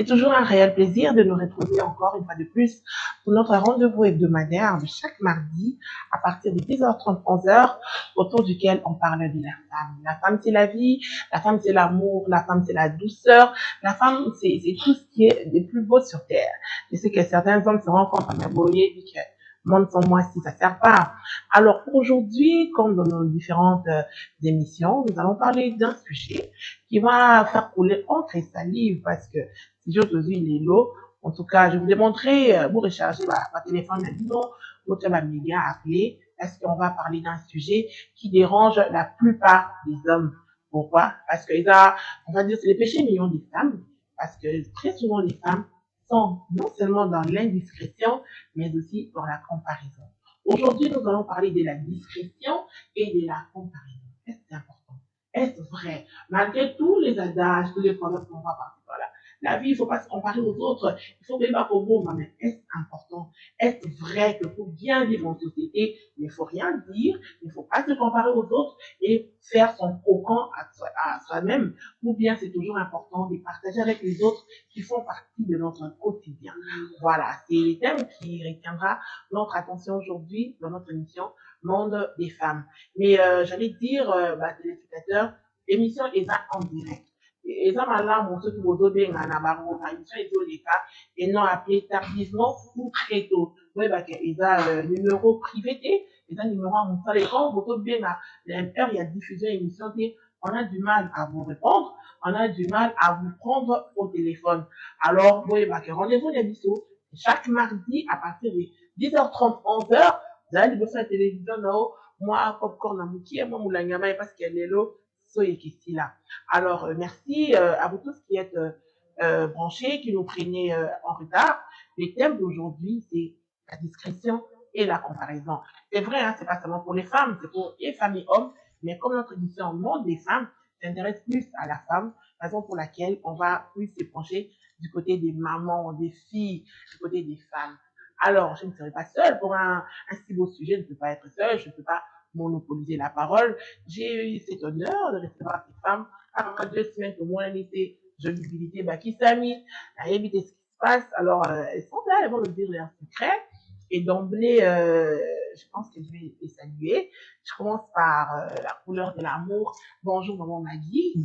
C'est toujours un réel plaisir de nous retrouver encore une fois de plus pour notre rendez-vous hebdomadaire de chaque mardi à partir de 10h30, 11h, autour duquel on parle de la femme. La femme, c'est la vie, la femme, c'est l'amour, la femme, c'est la douceur, la femme, c'est tout ce qui est le plus beau sur Terre. Je sais que certains hommes se rencontrent à Maboye et que monde sans moi si ça sert pas. Alors aujourd'hui, comme dans nos différentes émissions, nous allons parler d'un sujet qui va faire couler encre et salive parce que si j'ose il est l'eau. En tout cas, je vous démontrer, vous recharger ma téléphone maintenant, votre méga appelé parce qu'on va parler d'un sujet qui dérange la plupart des hommes. Pourquoi? Parce que on va dire, c'est les péchés mignons des femmes, parce que très souvent les femmes sont non seulement dans l'indiscrétion, mais aussi dans la comparaison. Aujourd'hui, nous allons parler de la discrétion et de la comparaison. Est-ce que c'est important? Est-ce vrai? Malgré tous les adages, tous les problèmes qu'on va passer par là. La vie, il ne faut pas se comparer aux autres. Il faut même pas pour vous, mais est-ce important? Est-ce vrai que pour bien vivre en société, il ne faut rien dire, il ne faut pas se comparer aux autres et faire son cocon à soi-même, ou bien c'est toujours important de partager avec les autres qui font partie de notre quotidien. Voilà, c'est le thème qui retiendra notre attention aujourd'hui dans notre émission Monde des femmes. Mais j'allais dire, téléspectateurs, l'émission est en direct. Et ça, maintenant, ceux qui vous ont bien en émission et non appelé tardivement ou très tôt. Oui, ils ont numéro privé, ils ont numéro à mon salaire. Quand vous avez bien l'heure, il y a diffusion émission, on a du mal à vous répondre, on a du mal à vous prendre au téléphone. Alors, oui, rendez-vous l'émission chaque mardi à partir de 10h30, 11h. Vous allez bosser à la télévision, là-haut. Moi, popcorn à moutié, moi, moulangama, parce qu'elle est là, soyez ici là. Alors, merci à vous tous qui êtes branchés, qui nous preniez en retard. Le thème d'aujourd'hui, c'est la discrétion et la comparaison. C'est vrai, hein, c'est pas seulement pour les femmes, c'est pour les femmes et hommes, mais comme notre émission Monde des femmes s'intéresse plus à la femme, raison pour laquelle on va plus se pencher du côté des mamans, des filles, du côté des femmes. Alors, je ne serai pas seule pour un si beau sujet, je ne peux pas être seule, je ne peux pas monopoliser la parole. J'ai eu cet honneur de recevoir ces femmes après 2 semaines au moins lycée, je visibilité qui s'est mis à éviter ce qui se passe. Alors, elles sont là, elles vont nous dire leurs secrets. Et d'emblée, je pense que je vais les saluer. Je commence par la couleur de l'amour. Bonjour, maman Maggie.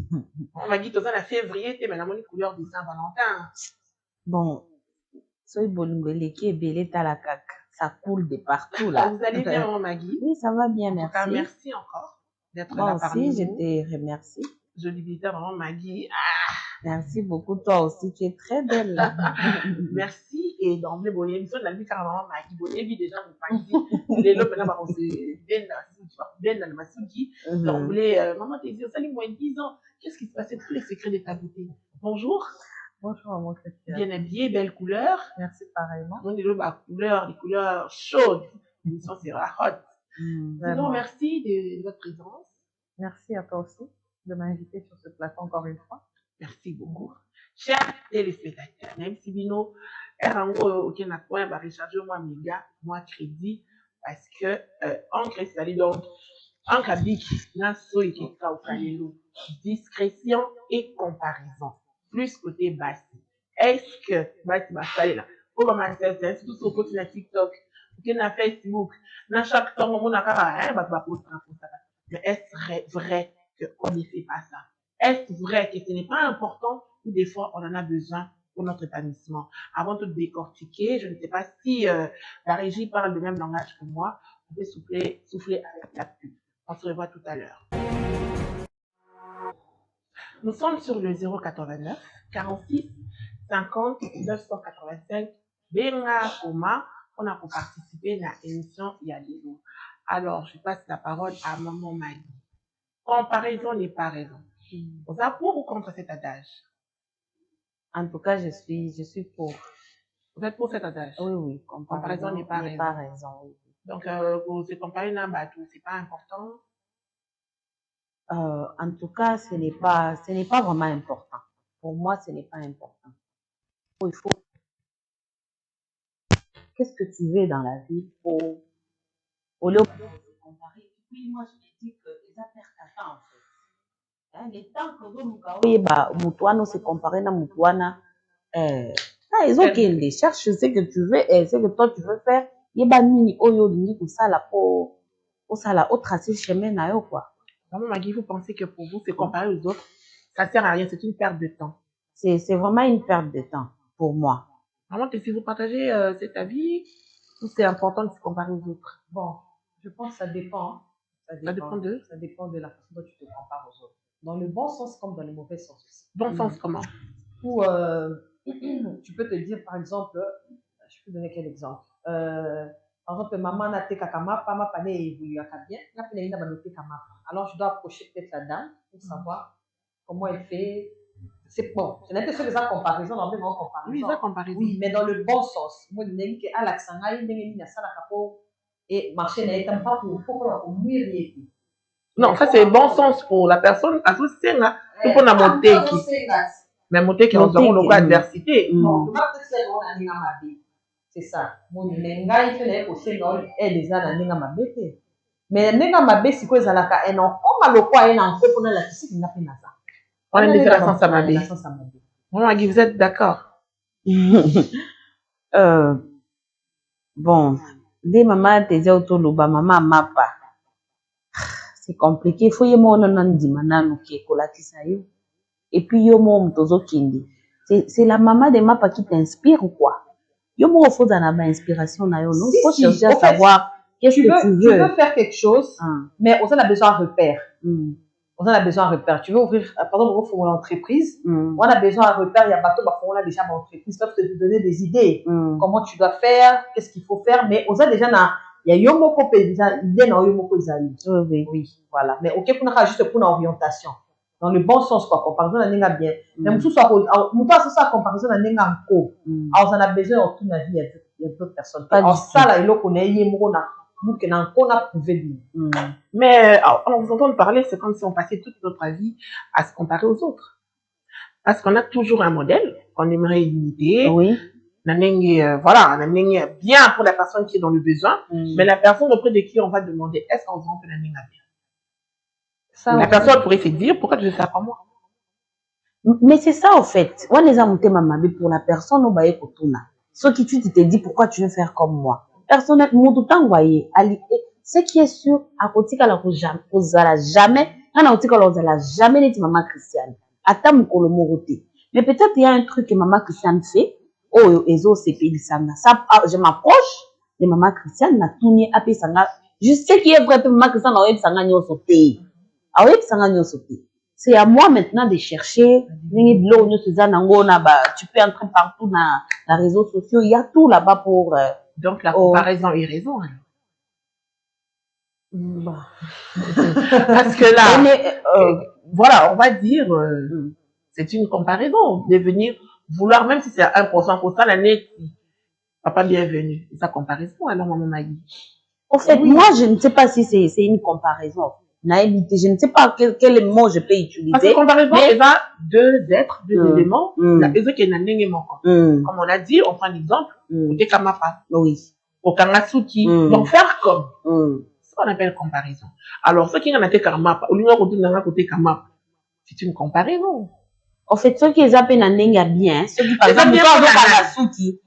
Maman Maggie, tu as la février, tu es maintenant une couleur de Saint-Valentin. Bon, soy Bolungwele qui est belé à la cac. Ça coule de partout là. Vous allez bien, maman Maggie? Oui, ça va bien, En merci. tout cas, merci encore d'être Moi là parmi aussi, je nous. te remercie. Jolie visite, maman Maggie. Merci beaucoup, toi aussi, tu es très belle là. Merci. Et d'emblée, bon, l'émission de la vie, car maman Maggie, bon, et déjà, vous pensez, les lots, maintenant, on se bien dans le massouki. D'emblée, maman, t'es dit, salut, moi, 10 ans. Qu'est-ce qui se passait? Tous les secrets de ta beauté. Bonjour. Bonjour, mon Christian. Bien habillé, belle couleur. Merci pareillement. On est là, les couleurs chaudes. L'émission sera hot. Sinon, merci de votre présence. Merci à toi aussi de m'inviter sur ce plateau encore une fois. Merci beaucoup. Chers téléspectateurs, même si Bino est aucun point, va recharger moi méga, moi crédit, parce que en cristalline, donc, en cabik, naso et discrétion et comparaison. Plus côté basse. Est-ce que, là, pour commencer, c'est tout sur le TikTok, na Facebook, na chaque temps, on a mais est-ce vrai qu'on ne fait pas ça? Est-ce vrai que ce n'est pas important ou des fois on en a besoin pour notre épanouissement? Avant de décortiquer, je ne sais pas si la régie parle le même langage que moi. Vous pouvez souffler avec la pub. On se revoit tout à l'heure. Nous sommes sur le 089 46 50 985 Benga Koma. On a pour participer à l'émission Yadelo. Alors, je passe la parole à maman Maggie. Comparaison n'est pas raison. Vous êtes pour ou contre cet adage? En tout cas, je suis pour. Vous êtes pour cet adage? Oui, oui. Comparaison n'est pas raison. Oui. Donc, vous se comparez là, c'est pas important? En tout cas, ce n'est pas vraiment important. Pour moi, ce n'est pas important. Il faut. Qu'est-ce que tu veux dans la vie pour le comparer? Puis moi, je me dis que les affaires t'attendent en fait. Les temps que vous nous se comparer na mutuana, Ils ont qu'elle cherche ce que tu veux et ce que toi tu veux faire. Yeba nini oyo lingi kusala po osala o tracer chemin na yo quoi. Maman Maggie, vous pensez que pour vous, c'est comparé aux autres, ça sert à rien, c'est une perte de temps. C'est vraiment une perte de temps pour moi. Maman, si vous partagez cet avis, ou c'est important de se comparer aux autres? Bon, je pense que ça dépend. Ça dépend de la façon dont tu te compares aux autres. Dans le bon sens comme dans le mauvais sens aussi. Bon sens comment? Ou tu peux te dire, par exemple, je peux donner quel exemple? Par exemple, maman n'a été kakama, papa n'a évolué à bien, alors je dois approcher peut-être la dame pour savoir comment elle fait. C'est bon. Je n'ai pas fait des comparaisons, dans le même comparaison. Oui, ça comparaison. Oui, mais dans le bon sens. Moi, je n'ai que à l'accent, et marcher n'est pas pour mourir. Non, ça c'est bon sens pour la personne associée là. Tout pour la montée qui. Mais montée qui est dans le adversité. C'est ça. Mon nenga il fait aussi non et les ana nenga mabete. Mais nenga mabé si quoi zalaka eno comme le quoi eno en fait pour la tisi n'a fait ça. On a déjà la sens à mabé. Maman Maggie, vous êtes d'accord? Bon, des mamans te disent autoloba maman mapa. C'est compliqué. Faut y mon non di manano qui est colatisa yo. Et puis yo mon tozo kindi. C'est la maman de mapa qui t'inspire ou quoi? Yo mon faut dans la inspiration na yo non. Faut chercher à savoir qu'est-ce que tu veux. Tu veux faire quelque chose, mais on a besoin de repères. On a besoin de repères. Tu veux ouvrir, par exemple, ouvrir une entreprise, on a besoin de repères. Il y a bateau, on a déjà une entreprise, peuvent te donner des idées. Comment tu dois faire, qu'est-ce qu'il faut faire, mais on a déjà il y a Yomoko déjà, idée dans Yomoko Isaïe. Oui, voilà. Mais ok, on a juste pour une orientation. Dans le bon sens, quoi. Comparaison à Nenga bien. Mais nous, ça, comparaison à Nenga en co. Alors, on a besoin en toute la vie, il y a d'autres personnes. Alors, ça, là, il y a qu'on a prouvé. Mais en vous entendant parler, c'est comme si on passait toute notre vie à se comparer aux autres. Parce qu'on a toujours un modèle qu'on aimerait imiter. Oui. Voilà, on a bien pour la personne qui est dans le besoin, mais la personne auprès de qui on va demander est-ce qu'on peut la bien. Ça, la personne pourrait se dire pourquoi tu fais ça pas moi. Mais c'est ça en fait. On les a monté mamabé pour la personne au baye kotuna. Ce qui tu te dis pourquoi tu veux faire comme moi. Personnellement, tout le temps voyez. Ce qui est sûr, à côté qu'elle a jamais, on a côté qu'elle a jamais dit maman Christiane. Attends mon colomoroté. Mais peut-être il y a un truc que maman Christiane fait. Oh, ezo c'est pays sanga. Ça, je m'approche de maman Christiane, na tourné à pays sanga. Je sais qu'il est vrai que maman Christiane a eu sanga nyo sauté. A eu sanga nyo sauté. C'est à moi maintenant de chercher. Tu peux entrer partout dans les réseaux sociaux. Il y a tout là-bas pour. Donc la comparaison est raison. Parce que là, voilà, on va dire, c'est une comparaison. Devenir vouloir, même si c'est 1% pour ça, l'année, papa bienvenue. C'est sa comparaison, alors maman Maggie. En fait, moi, je ne sais pas si c'est une comparaison. Naïveté, je ne sais pas quel mot je peux utiliser. Parce que comparaison, il va deux êtres, deux éléments. La personne qui est nanenge moko. Comme on a dit, on prend l'exemple, côté Kamapa. Oui. Au Kangatsuki. Donc faire comme. C'est ce qu'on appelle comparaison. Alors, ceux qui ont été Kamapa, au lieu de côté Kamapa, c'est une comparaison. En fait, ceux qui appellent nanenge bien, ceux qui par exemple, Kangatsuki.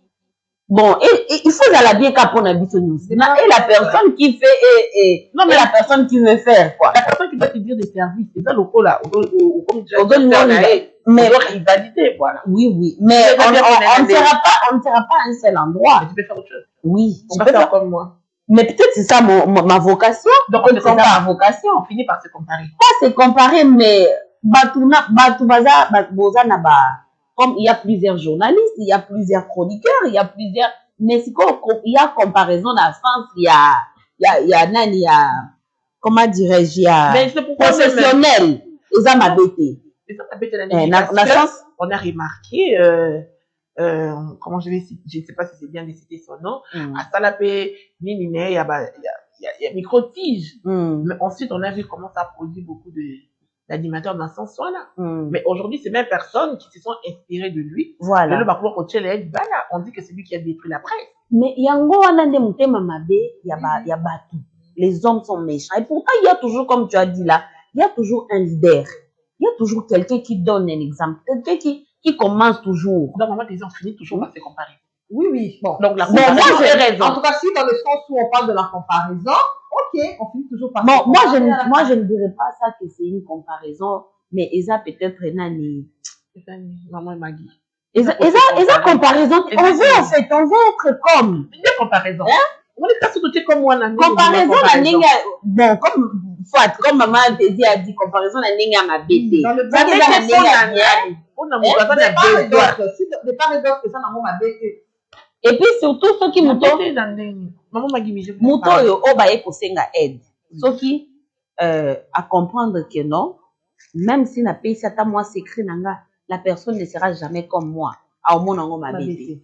Bon, et il faut aller bien qu'à la bisounours. Et la personne qui fait, non, mais la personne qui veut faire, quoi. La personne qui va te dire des services, c'est ça le coup là. Mais rivalité, voilà. Oui. Mais on ne sera pas à un seul endroit. Mais tu peux faire autre chose. Oui. Tu peux faire comme moi. Mais peut-être c'est ça ma vocation. Donc, c'est ça ma vocation. On finit par se comparer. Pas se comparer, mais, comme il y a plusieurs journalistes, il y a plusieurs chroniqueurs, il y a plusieurs, mais il y a comparaison dans le sens, il y a, comment dirais-je, il y a professionnel, ils ont ma beauté. On a remarqué, comment je ne sais pas si c'est bien de citer son nom, à Salapé, il y a micro-tige. Mais ensuite, on a vu comment ça produit beaucoup d'animateurs dans ce sens-là. Mais aujourd'hui, ces mêmes personnes qui se sont inspirées de lui. Voilà. On dit que c'est lui qui a détruit la presse. Mais il y a Batou. Les hommes sont méchants. Et pourtant, il y a toujours, comme tu as dit là, il y a toujours un leader. Il y a toujours quelqu'un qui donne un exemple. Quelqu'un qui commence toujours. Donc, maman disait, on finit toujours par se comparer. Oui. Bon. Donc, la Bon, moi, comparaison, j'ai raison. En tout cas, si dans le sens où on parle de la comparaison, ok, on finit toujours par Bon, se comparer. moi, je ne dirais pas ça que c'est une comparaison, mais Esa peut-être Nani. Maman et Maggie. Esa comparaison, on veut en fait, on veut être comme. Une comparaison. On est pas tout comme moi, comparaison, bon, comme maman Tézi a dit, comparaison, la nenga ma bébé. Dans le Ça bon veut dire on a de part et d'autre, ça n'a pas ma bébé. et puis surtout, ceux qui m'ont maman Maggie, Muto yo obaye kosenga aide. Ceux qui à comprendre que non, même si na pays ça moi s'écrit nanga, la personne ne sera jamais comme moi. À au monde ma bébé.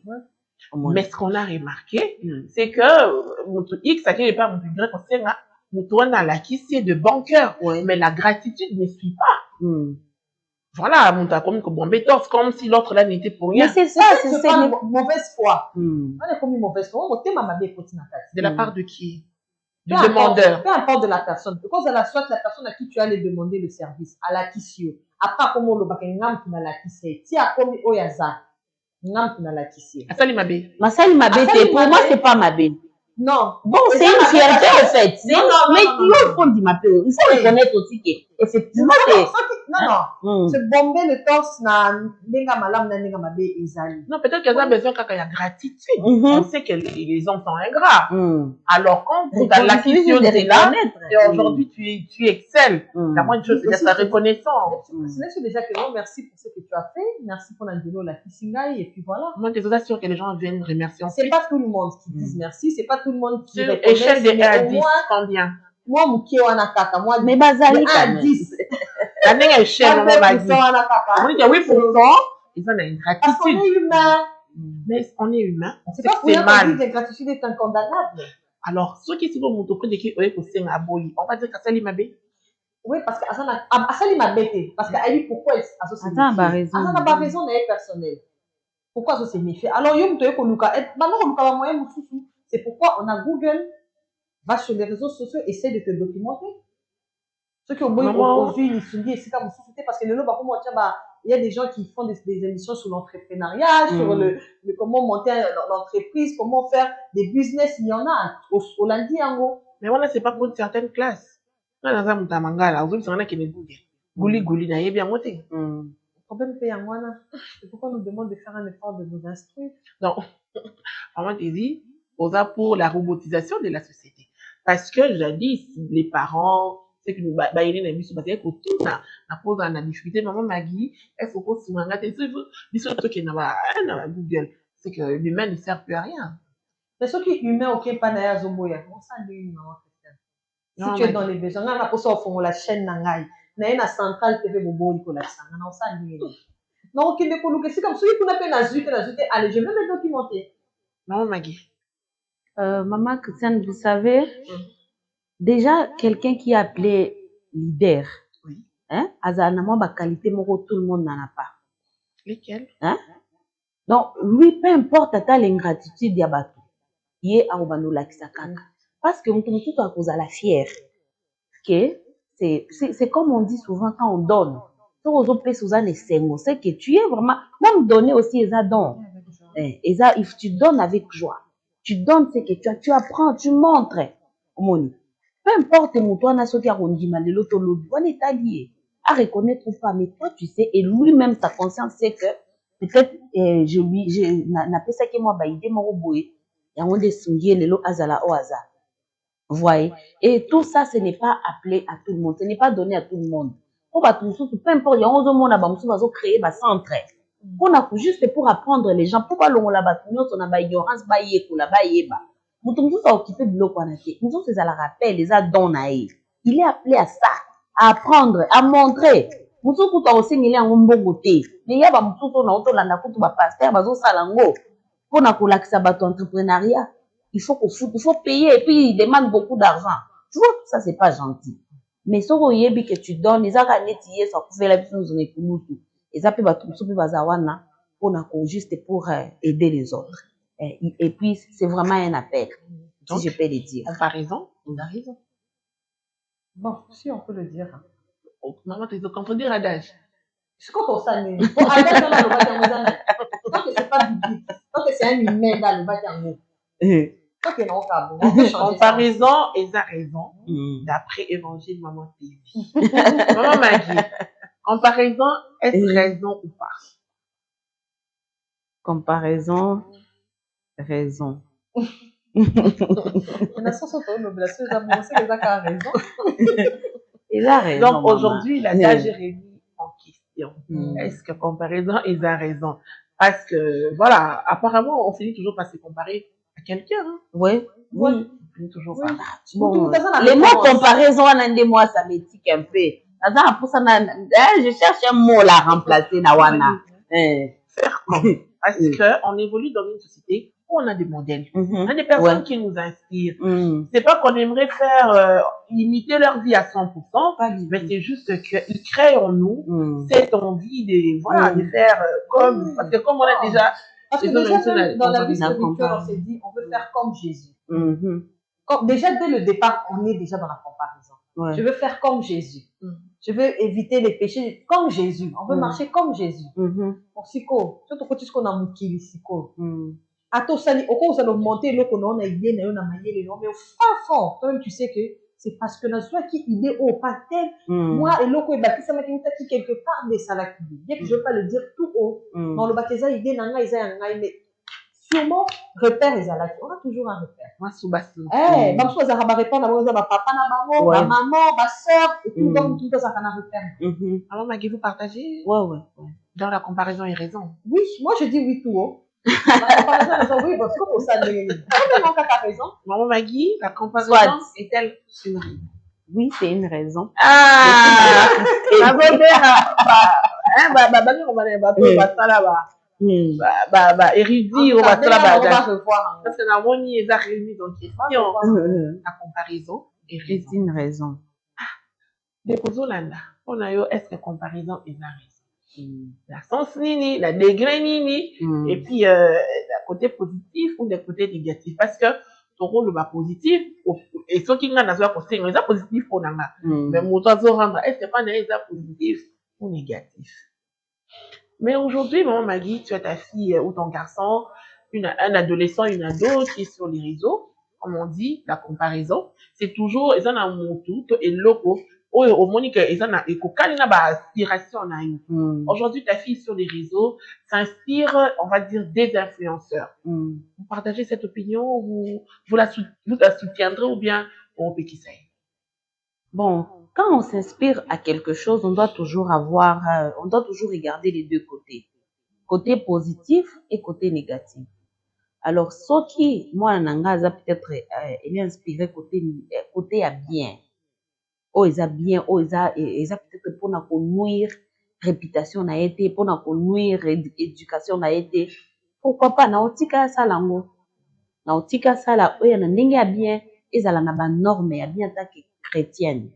Mais ce qu'on a remarqué, c'est que Muto X, ça qui n'est pas Muto Y, kosenga, Muto on a la qui c'est de bon cœur, mais la gratitude ne suit pas. Voilà, Muto a commis comme si l'autre là n'était pour rien. Mais c'est ça, c'est une mauvaise foi. On a commis mauvaise foi. De la part de qui? Du demandeur. Peu importe de la personne. Because elle a soit la personne à qui tu allais demander le service, à la kissio. Après, comme on le bac, ngam qui n'a la kissé. Si à comme oyaza, ngam qui n'a la kissé. Asali Mabé. Masali Mabé, pour moi, c'est pas Mabé. Non. Bon, c'est une fierté en fait. Mais il faut dire ma il faut reconnaître aussi que effectivement c'est. Non. Se bomber le torse na nenga malam na nenga Mabé ezali. Non, peut-être qu'elle a besoin quand il y a gratitude. On sait que les hommes sont ingrats. Alors quand tu as la question de là, et aujourd'hui tu excelles. La moindre chose c'est sa reconnaissance. C'est déjà que non, merci pour ce que tu as fait, merci pour l'angelo la kissingai et puis voilà. Moi je suis sûre que les gens viennent remercier. C'est pas tout le monde qui dit merci, c'est pas tout le monde qui reconnaît. Échelle de 1 à 10, combien? Moi mukie wana kaka, moi mais bazali 1 à 10. La nègre échelle maman m'a dit. On dit 8%, ils ont une gratitude. Parce qu'on est humain. Mais on est humain. C'est pas pour rien qu'on dit que la gratitude est incondamnable. Alors, ceux qui sont au motoprix de qui on va dire qu'Asali Mabé. Oui, parce que Asali Mabé, parce qu'elle dit pourquoi elle associe. Attends, bah raison. Asali n'a pas raison, elle est personnelle. Pourquoi ça c'est méfié? Alors, yo mutoye koluka, maintenant on va moyen mususu. C'est pourquoi on a Google, va sur les réseaux sociaux, essaie de te documenter. Ceux qui ont besoin aujourd'hui, ils se disent, c'est comme parce que le lot, il y a des gens qui font des émissions sur l'entrepreneuriat, sur le comment monter l'entreprise, comment faire des business, il y en a au lundi en gros. Mais voilà, c'est pas pour une certaine classe. Là, dans un mutamangala, aujourd'hui, on a qui ne gouli, n'a bien monté. Le problème, c'est pourquoi on nous demande de faire un effort de nous instruire. Non, vraiment, tu dis, pour la robotisation de la société. Parce que, jadis, les parents, c'est que nous baillons les missions, parce que tout ça, la pose en difficulté, maman Maggie, il faut qu'on se mette, il faut que qui n'a Google, c'est que l'humain ne sert plus à rien. Mais ce qui est humain, ok, pas n'a zoboya, on s'en dit maman Christiane. Si tu es dans les besoins, on a pour ça au fond la chaîne nangai, n'a une centrale TV bobo il la sang, on s'en dit. Non, ok, mais pour nous, c'est comme celui qu'on appelle la zute, allez, je vais me documenter. Maman Maggie. Maman Christiane, vous savez, déjà, quelqu'un qui est appelé leader, hein, azanamo ba qualité moko tout le monde n'en a pas. Lesquels? Hein? Donc, lui, peu importe à l'ingratitude yabatu, il est à obano lakisakaka. Parce que tout à cause à la fière, que c'est comme on dit souvent quand on donne. C'est que tu es vraiment, même donner aussi les dons. If tu donnes avec joie, tu donnes ce que tu apprends, tu montres. Peu importe toi na soki arondima lelo to lobi, on est allié à reconnaître ou pas, mais toi tu sais, et lui-même sa conscience c'est que peut-être n'a pas ça que moi ba idée moko boye ya onde sungie lelo azala o azala. Vous voyez, et tout ça ce n'est pas appelé à tout le monde, ce n'est pas donné à tout le monde. Pour tout peu importe, il y a 11 monde à Bamoussou va créer ba centre. On a juste pour apprendre les gens, pour pas l'on la battre, on a ba ignorance ba yeko la ba yeba. Moutoumou a occupé de l'eau qu'on a fait. Nous c'est à la rappel, les a donné. Il est appelé à ça, à apprendre, à montrer. Moutoumou a aussi mis en bon côté. Mais il y a Moutoumou on a auto landa kutu ba pasteur, bazo salango. Pour na kolakisa bato entrepreneuriat, il faut payer et puis il demande beaucoup d'argent. Tu vois, ça c'est pas gentil. Mais ce que tu donnes, les a nettier, ça pouvait la vie nous en écouter. Les a pu bato moutoumou bazawana pour na juste pour aider les autres. Et puis, c'est vraiment un appel, donc, si je peux le dire. Comparaison, on a raison. Bon, si on peut le dire. Maman, tu dois comprendre l'adage. C'est quand on s'annule. Tant que c'est pas biblique, tant que c'est un humain dans le bâtiment. Tant que non, on peut changer. Comparaison, ils a raison. D'après Évangile Maman TV. Maman Maggie, comparaison, est-ce raison ou pas? Comparaison, raison. Il a raison. Donc aujourd'hui, il a déjà Jérémie en question. Est-ce que comparaison, il a raison? Parce que voilà, apparemment, on finit toujours par se comparer à quelqu'un. Hein? Oui. On finit toujours par. Bon, les mots comparaison, on a des mots, ça m'étique un peu. Je cherche un mot là remplacer Nawana. Faire comme. Parce qu'on évolue dans une société où on a des modèles. On a des personnes qui nous inspirent. C'est pas qu'on aimerait faire imiter leur vie à 100%, mais c'est juste qu'ils créent en nous cette envie de faire comme. Parce que comme on a déjà. Parce que déjà, dans la vie spirituelle, on s'est dit, on veut faire comme Jésus. Déjà, dès le départ, on est déjà dans la comparaison. Je veux faire comme Jésus. Je veux éviter les péchés comme Jésus. On veut marcher comme Jésus. Pour Siko, surtout quand tu qu'on a moukili Siko. Ato sali, au cas où monter le qu'on a idée, on a maillé les noms, mais au fond, toi-même tu sais que c'est parce que la soit qui idée au patel, moi et l'autre bâti ça m'a qui quelque part des salaki. Bien que je veux pas le dire tout haut, dans le baptême idée nanga isa mais sûrement repère les alaki. On a toujours un repère. Moi sous basi. Même chose à répondre à mon papa na bango, ma maman, ma sœur, et tout donc tout ça kana repère. Alors Maggie, vous partagez? Ouais. Dans la comparaison et raison. Oui, moi je dis oui tout haut. La comparaison, oui, parce que pour ça, raison. Maman Maggie, la comparaison est-elle une raison? Oui, c'est une raison. Ah! La bonne érudit, on va revoir. Parce que la moni est réunie dans question. La comparaison est une raison. Déposons là. On a eu, est-ce que comparaison est la raison? La sens nini, la degré nini, et puis le côté positif ou le côté négatif. Parce que ton rôle va positif, et ceux qui n'ont pas conseil, ils sont positifs pour nous. Mais mon rendre, est-ce que pas positif ou négatif? Mais aujourd'hui, maman Maggie, tu as ta fille ou ton garçon, un adolescent, une ado qui est sur les réseaux, comme on dit, la comparaison, c'est toujours, ils ont un mot tout, et loco. Au Monique, ils ont une aspiration. Aujourd'hui, ta fille sur les réseaux s'inspire, on va dire, des influenceurs. Vous partagez cette opinion, vous la soutiendrez ou bien on peut qui sait? Bon, quand on s'inspire à quelque chose, on doit toujours regarder les deux côtés. Côté positif et côté négatif. Alors, ce qui, moi, Nangaza, peut-être, elle est inspirée côté à bien. Ils a bien, ils a peut-être pour nous nuire réputation na été, pour nous nuire éducation na été. Pourquoi pas na otika ça lango. Na otika ça la oya na ndenge ya bien, ezala na ba norme ya bien ta chrétienne.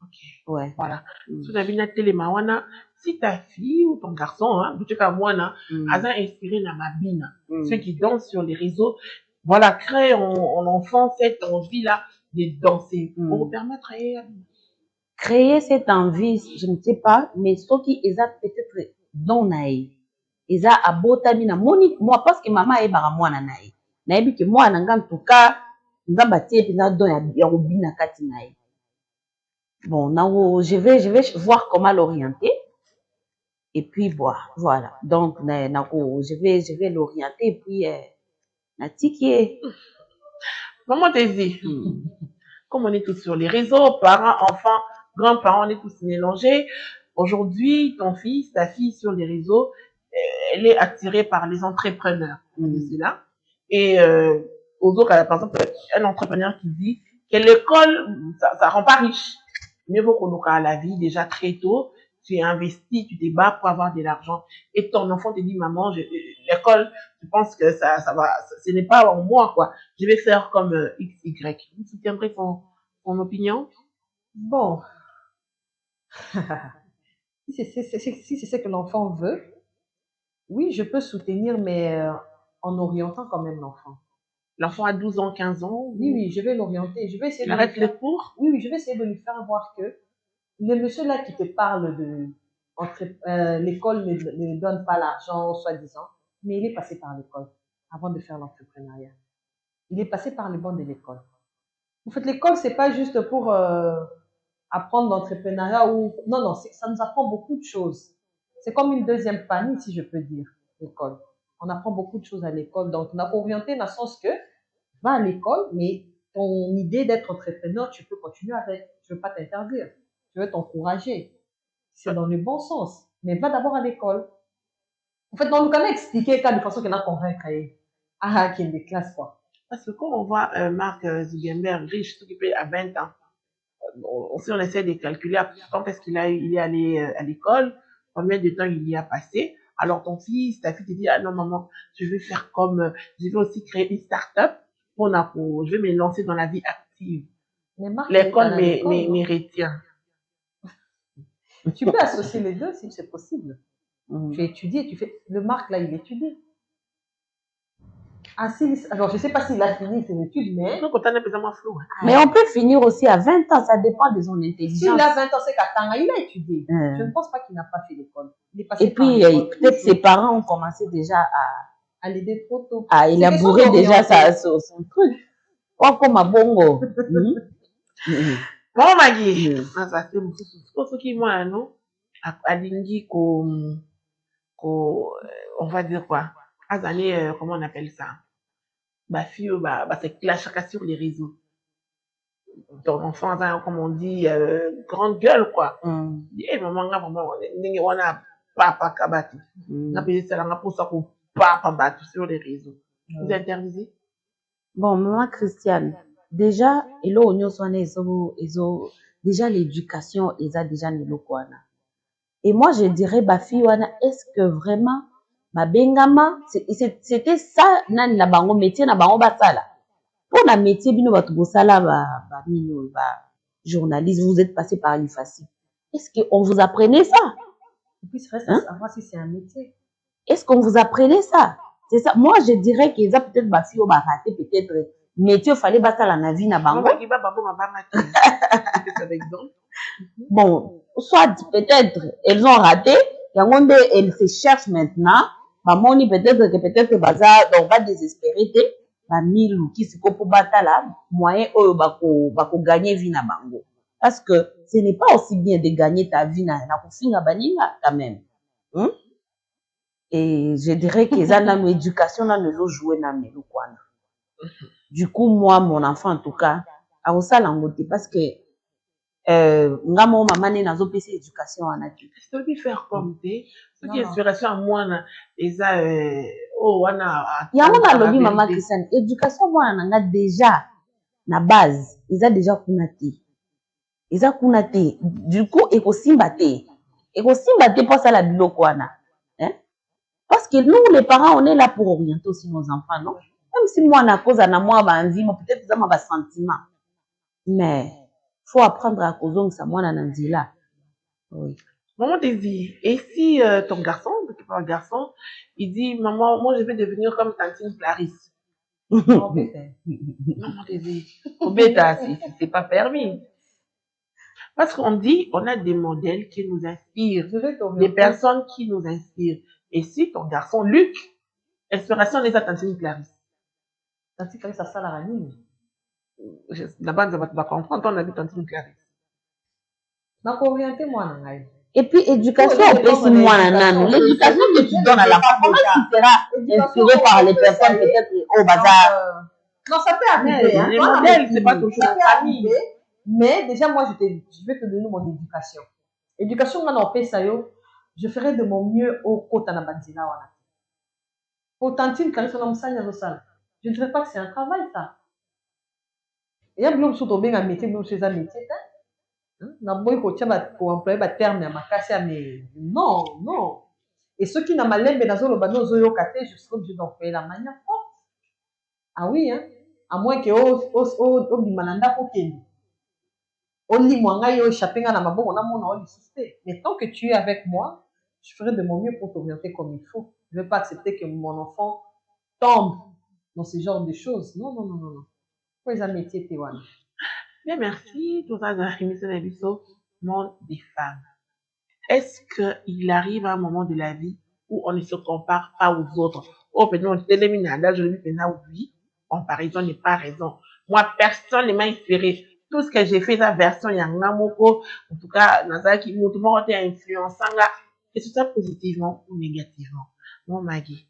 OK. Ouais. Voilà. Tu n'as vu na téléma wana, si ta fille ou ton garçon hein, tu cas moi na, a inspiré na mabina, ceux qui dansent sur les réseaux, voilà, créent en enfant cette envie là de danser pour vous permettre créer cette envie, je ne sais pas, mais ce qui est peut-être dans naï, ils a abotami na moni, moi parce que maman est bara moi na naï, naïbi que moi en tout cas, nga batie puis na don ya robina kati naï. Bon, je vais voir comment l'orienter. Et puis voilà. Donc je vais l'orienter et puis na tiki. Maman Daisy. Comme on est tous sur les réseaux, parents, enfants, grands-parents, on est tous mélangés. Aujourd'hui, ton fils, ta fille sur les réseaux, elle est attirée par les entrepreneurs. C'est là. Et aux autres, par exemple, un entrepreneur qui dit que l'école, ça rend pas riche. Mieux vaut qu'on à la vie déjà très tôt. Tu investis, tu te bats pour avoir de l'argent. Et ton enfant te dit, maman, l'école, je pense que ça va, ce n'est pas en moi, quoi. Je vais faire comme XY. Vous soutiendrez son opinion? Bon. Si c'est ce que l'enfant veut, oui, je peux soutenir, mais en orientant quand même l'enfant. L'enfant a 12 ans, 15 ans? Oui, je vais l'orienter. Je vais essayer arrête les cours? Oui, je vais essayer de lui faire voir que le monsieur là qui te parle l'école ne donne pas l'argent, soi-disant, mais il est passé par l'école avant de faire l'entrepreneuriat. Il est passé par les bancs de l'école. En fait, l'école, c'est pas juste pour apprendre l'entrepreneuriat ou... Non, non, ça nous apprend beaucoup de choses. C'est comme une deuxième famille, si je peux dire, l'école. On apprend beaucoup de choses à l'école. Donc, on a orienté dans le sens que, va à l'école, mais ton idée d'être entrepreneur, tu peux continuer avec. Je veux pas t'interdire. Je veux t'encourager. C'est dans le bon sens. Mais va d'abord à l'école. En fait, on nous a expliqué de façon qu'on a convaincu. Ah, qu'il y a des classes, quoi. Parce que quand on voit Mark Zuckerberg riche, s'occuper à 20 ans, si on essaie de calculer quand est-ce il est allé à l'école, combien de temps il y a passé, alors ton fils, ta fille te dit, ah non maman, je veux faire comme, je veux aussi créer une start-up, je vais me lancer dans la vie active. L'école me retient. Tu peux associer les deux si c'est possible. Tu étudies, tu fais, le Marc là, il étudie. Ah, alors, je ne sais pas s'il a fini ses études, mais... Donc, on a besoin flou. Mais on peut finir aussi à 20 ans, ça dépend de son intelligence. S'il a 20 ans, c'est qu'à temps, il a étudié. Je ne pense pas qu'il n'a pas fait l'école. Et puis, peut-être ses parents ont commencé déjà à l'aider trop tôt. À élaborer déjà son truc. Pas comme à Bongo. Bon, Maggie, pour ce qui est moi, non, à Lingi, on va dire quoi, à années, comment on appelle ça? Ma fille, c'est clash sur les réseaux. Ton enfant, comme on dit, grande gueule, quoi. Et maman, on a papa kabati. On a payé ça, on a pour ça qu'on papa battu sur les réseaux. Vous interdisez? Bon, maman Christiane, déjà, il déjà l'éducation, ils ont déjà les locaux. Et moi, je dirais, est-ce que vraiment, ma bengama, c'était ça, nan la bango métier, na bango basala. Pour la métier, bino batubosala, journaliste, vous êtes passé par l'IFACI. Est-ce qu'on vous apprenait ça? Et puis, reste à savoir si c'est un métier. Est-ce qu'on vous apprenait ça? C'est ça. Moi, je dirais qu'ils ont peut-être basi au baraté, peut-être, métier, il fallait battre la navi na bango. Bon, soit peut-être elles ont raté, elles se cherchent maintenant. Maman, peut-être que bazar, on va désespérer. Mille ou qui se pour battre là, moyen bako gagner vie na bango. Parce que ce n'est pas aussi bien de gagner ta vie na kufinga baninga quand même. Et je dirais que ça dans l'éducation là nous jouer na melo quoi. Du coup moi mon enfant en tout cas a ça langote parce que ngamo maman ne nazo pesa éducation en adulte. C'est lui faire comme t'es, ce qui est inspiration à moi na eza wana yango na lobi maman Christiane éducation moi nanga déjà na base eza déjà kunate. Eza kunate. Du coup ekosimba te pour ça la biloko wana. Parce que nous, les parents, on est là pour orienter aussi nos enfants, non? Même si moi, à cause de moi, peut-être que ça m'a sentiment. Mais, faut apprendre à cause de ça, moi, nanandi là. Oui. Maman te dit, et si ton garçon, il dit, maman, moi, je vais devenir comme Tantine Clarisse. Maman te dit, bêta, c'est pas permis. Parce qu'on dit, on a des modèles qui nous inspirent, des personnes qui nous inspirent. Et si ton garçon, Luc, inspiration des Tantine Clarisse. Tantine Clarisse, ça la ranime. Là-bas, tu vas comprendre, on habite Tantine Clarisse. Donc, orienter moi, nangai. Et puis, éducation, on peut si moi, nanan. L'éducation que tu donnes à l'enfant, comment tu seras inspiré par les personnes peut-être au bazar? Non, ça peut arriver. Les modèles, c'est pas toujours en famille. Mais déjà, moi, je vais te donner mon éducation. Éducation, moi, on fait ça, je ferai de mon mieux au côté de la bandina. Pour Tantine Clarisse, on a je ne dirais pas que c'est un travail, ça. Il y a beaucoup de choses qui sont un métier, chez un métier. Pour employer le terme, mais non. Et ceux qui n'ont pas l'air, je serai obligé d'employer la manière forte. Ah oui, hein. À moins que au bimananda kokeni. Oli mwanga yo échappé na maboko na mona oli susté. Mais tant que tu es avec moi, je ferai de mon mieux pour t'orienter comme il faut. Je ne vais pas accepter que mon enfant tombe dans ce genre de choses. Non. Pour les métiers, Tewan. Bien, merci. Tout ça, dans l'émission de Monde des femmes. est-ce qu'il arrive à un moment de la vie où on ne se compare pas aux autres? Oh, peut-être on t'élimine à l'âge, je lui fais oui. Comparaison n'est pas raison. Moi, personne ne m'a inspiré. Tout ce que j'ai fait, la version Yangamoko, en tout cas, Nazaki, tout le monde a influencé, et tout ça positivement ou négativement. Moi, Maggie,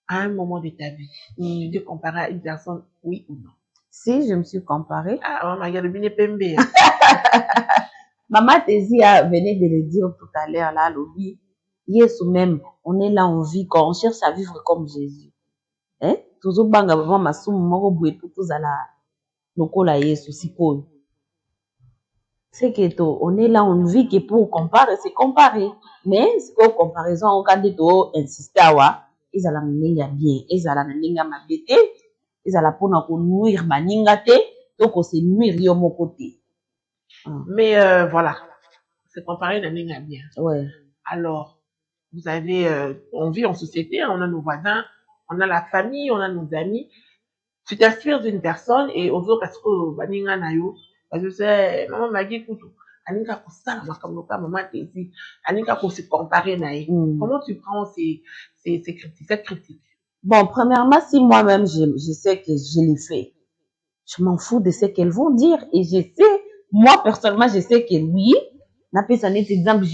à un moment de ta vie, tu te comparais à une personne, oui ou non? Si, je me suis comparée. Ah, oh, Maggie, le bien pembe. Maman Tézia venait de le dire tout à l'heure, là, lobby. Yes, même, on est là, on vit, quand on cherche à vivre comme Jésus. Hein? Toujours banga, maman, ma somme, moro, boué, tout à la, lokola, yesu, siko. C'est que tout, on est là, on vit que pour comparer, c'est comparer. Mais, c'est qu'en comparaison, on a dit tout, insister à wa, ils allaient m'engager bien, ils allaient m'engager ma bête, ils allaient pour nous nuire, ma ningate, donc on s'est nuire de mon côté. Mais voilà, c'est comparé d'un ligne à bien. Ouais. Alors, vous avez, on vit en société, on a nos voisins, on a la famille, on a nos amis. Tu t'inspires d'une personne et aux autres, est-ce que baninga nayo, parce que c'est maman Maggie Koutou, aninga ko sala makamuka maman Tézi, aninga ko se comparer naï. Comment tu prends ces critiques, cette critique? Bon, premièrement, si moi-même je sais que je l'ai fait, je m'en fous de ce qu'elles vont dire et je sais, moi personnellement, je sais que oui, n'a pas un exemple,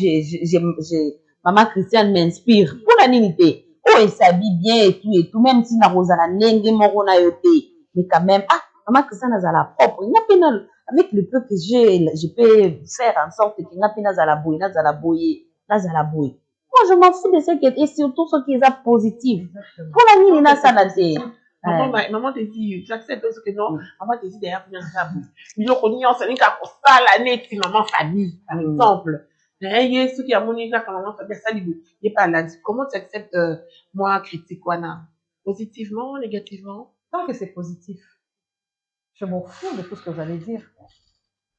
maman Christiane m'inspire pour la nité. Oh, elle s'habille bien et tout, même si na rosala nenge moro na yote, mais quand même, ah, maman Christiane a la propre, il n'y a pas avec le peu que j'ai, je peux faire en sorte que n'a pas na boy. Moi, je m'en fous de ce qui est, et surtout ce qui est positif. Pour la nuit, il y a ça là. Maman te dit, j'accepte ce que non, maman te dit d'ailleurs, il y a ça. Il y a ça l'année, si maman famille, par exemple. Il y a ceux qui ont mon état quand maman famille, ça, il n'y a pas là. Comment tu acceptes, moi, critique, positivement, négativement? Tant que c'est positif, je m'en fous de tout ce que vous allez dire.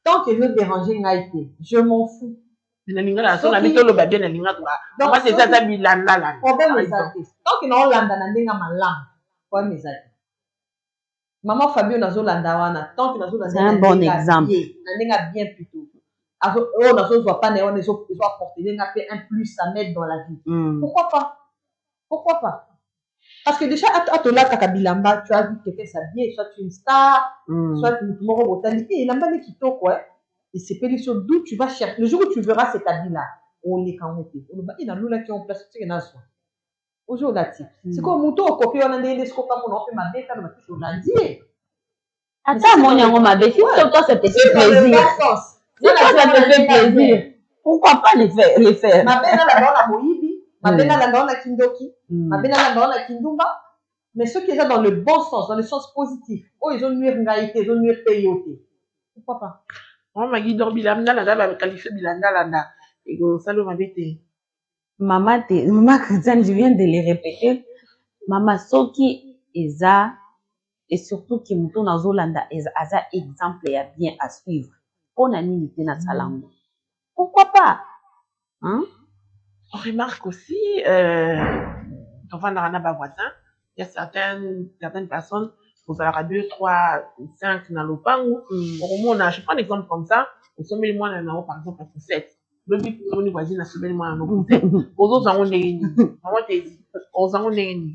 Tant que je veux déranger une IT, je m'en fous. Tant que non landa na ndenga malam kwa mezati maman Fabio nazo landa wana tant que nazo landa c'est un bon exemple na ndenga bien plutôt oh nazo soit pas néon nazo apporter ndenga fait un plus à mettre dans la vie. Pourquoi pas parce que déjà à to là kakabilamba tu as vu quelqu'un s'habiller soit une star soit une moro botalité lamba ne kitoko quoi. Et c'est pas sur d'où tu vas chercher. Le jour où tu verras cet habit-là, on est quand même. On va dire, nous là qui ont place, c'est que aujourd'hui là, c'est comme mon tour, copier on a des scopes à mon on fait ma bête, on va tout sur lundi. Attends, mon yango ma bête, si toi ça te fait plaisir. Si toi ça te fait plaisir, pourquoi pas les faire? Ma bête là dans la moïbi, ma bête là dans la kindoki, ma bête là dans la kindumba. Mais ceux qui sont dans le bon sens, dans le sens positif, oh ils ont une réalité, ils ont une payoté. Pourquoi pas? Maman Christiane, je viens de les répéter. Maman Soki Eza et surtout qui mouton na Zolanda Eza exemple et bien à suivre. On a ni na salango. Pourquoi pas? Hein? On remarque aussi, quand on a un voisin, il y a certaines personnes. Vous avez 2, 3, 5 dans le pango. Je prends un exemple comme ça. Vous sommes moi dans par exemple, pour 7. Le but pour les voisins, c'est moi dans le 7. Aux autres, on est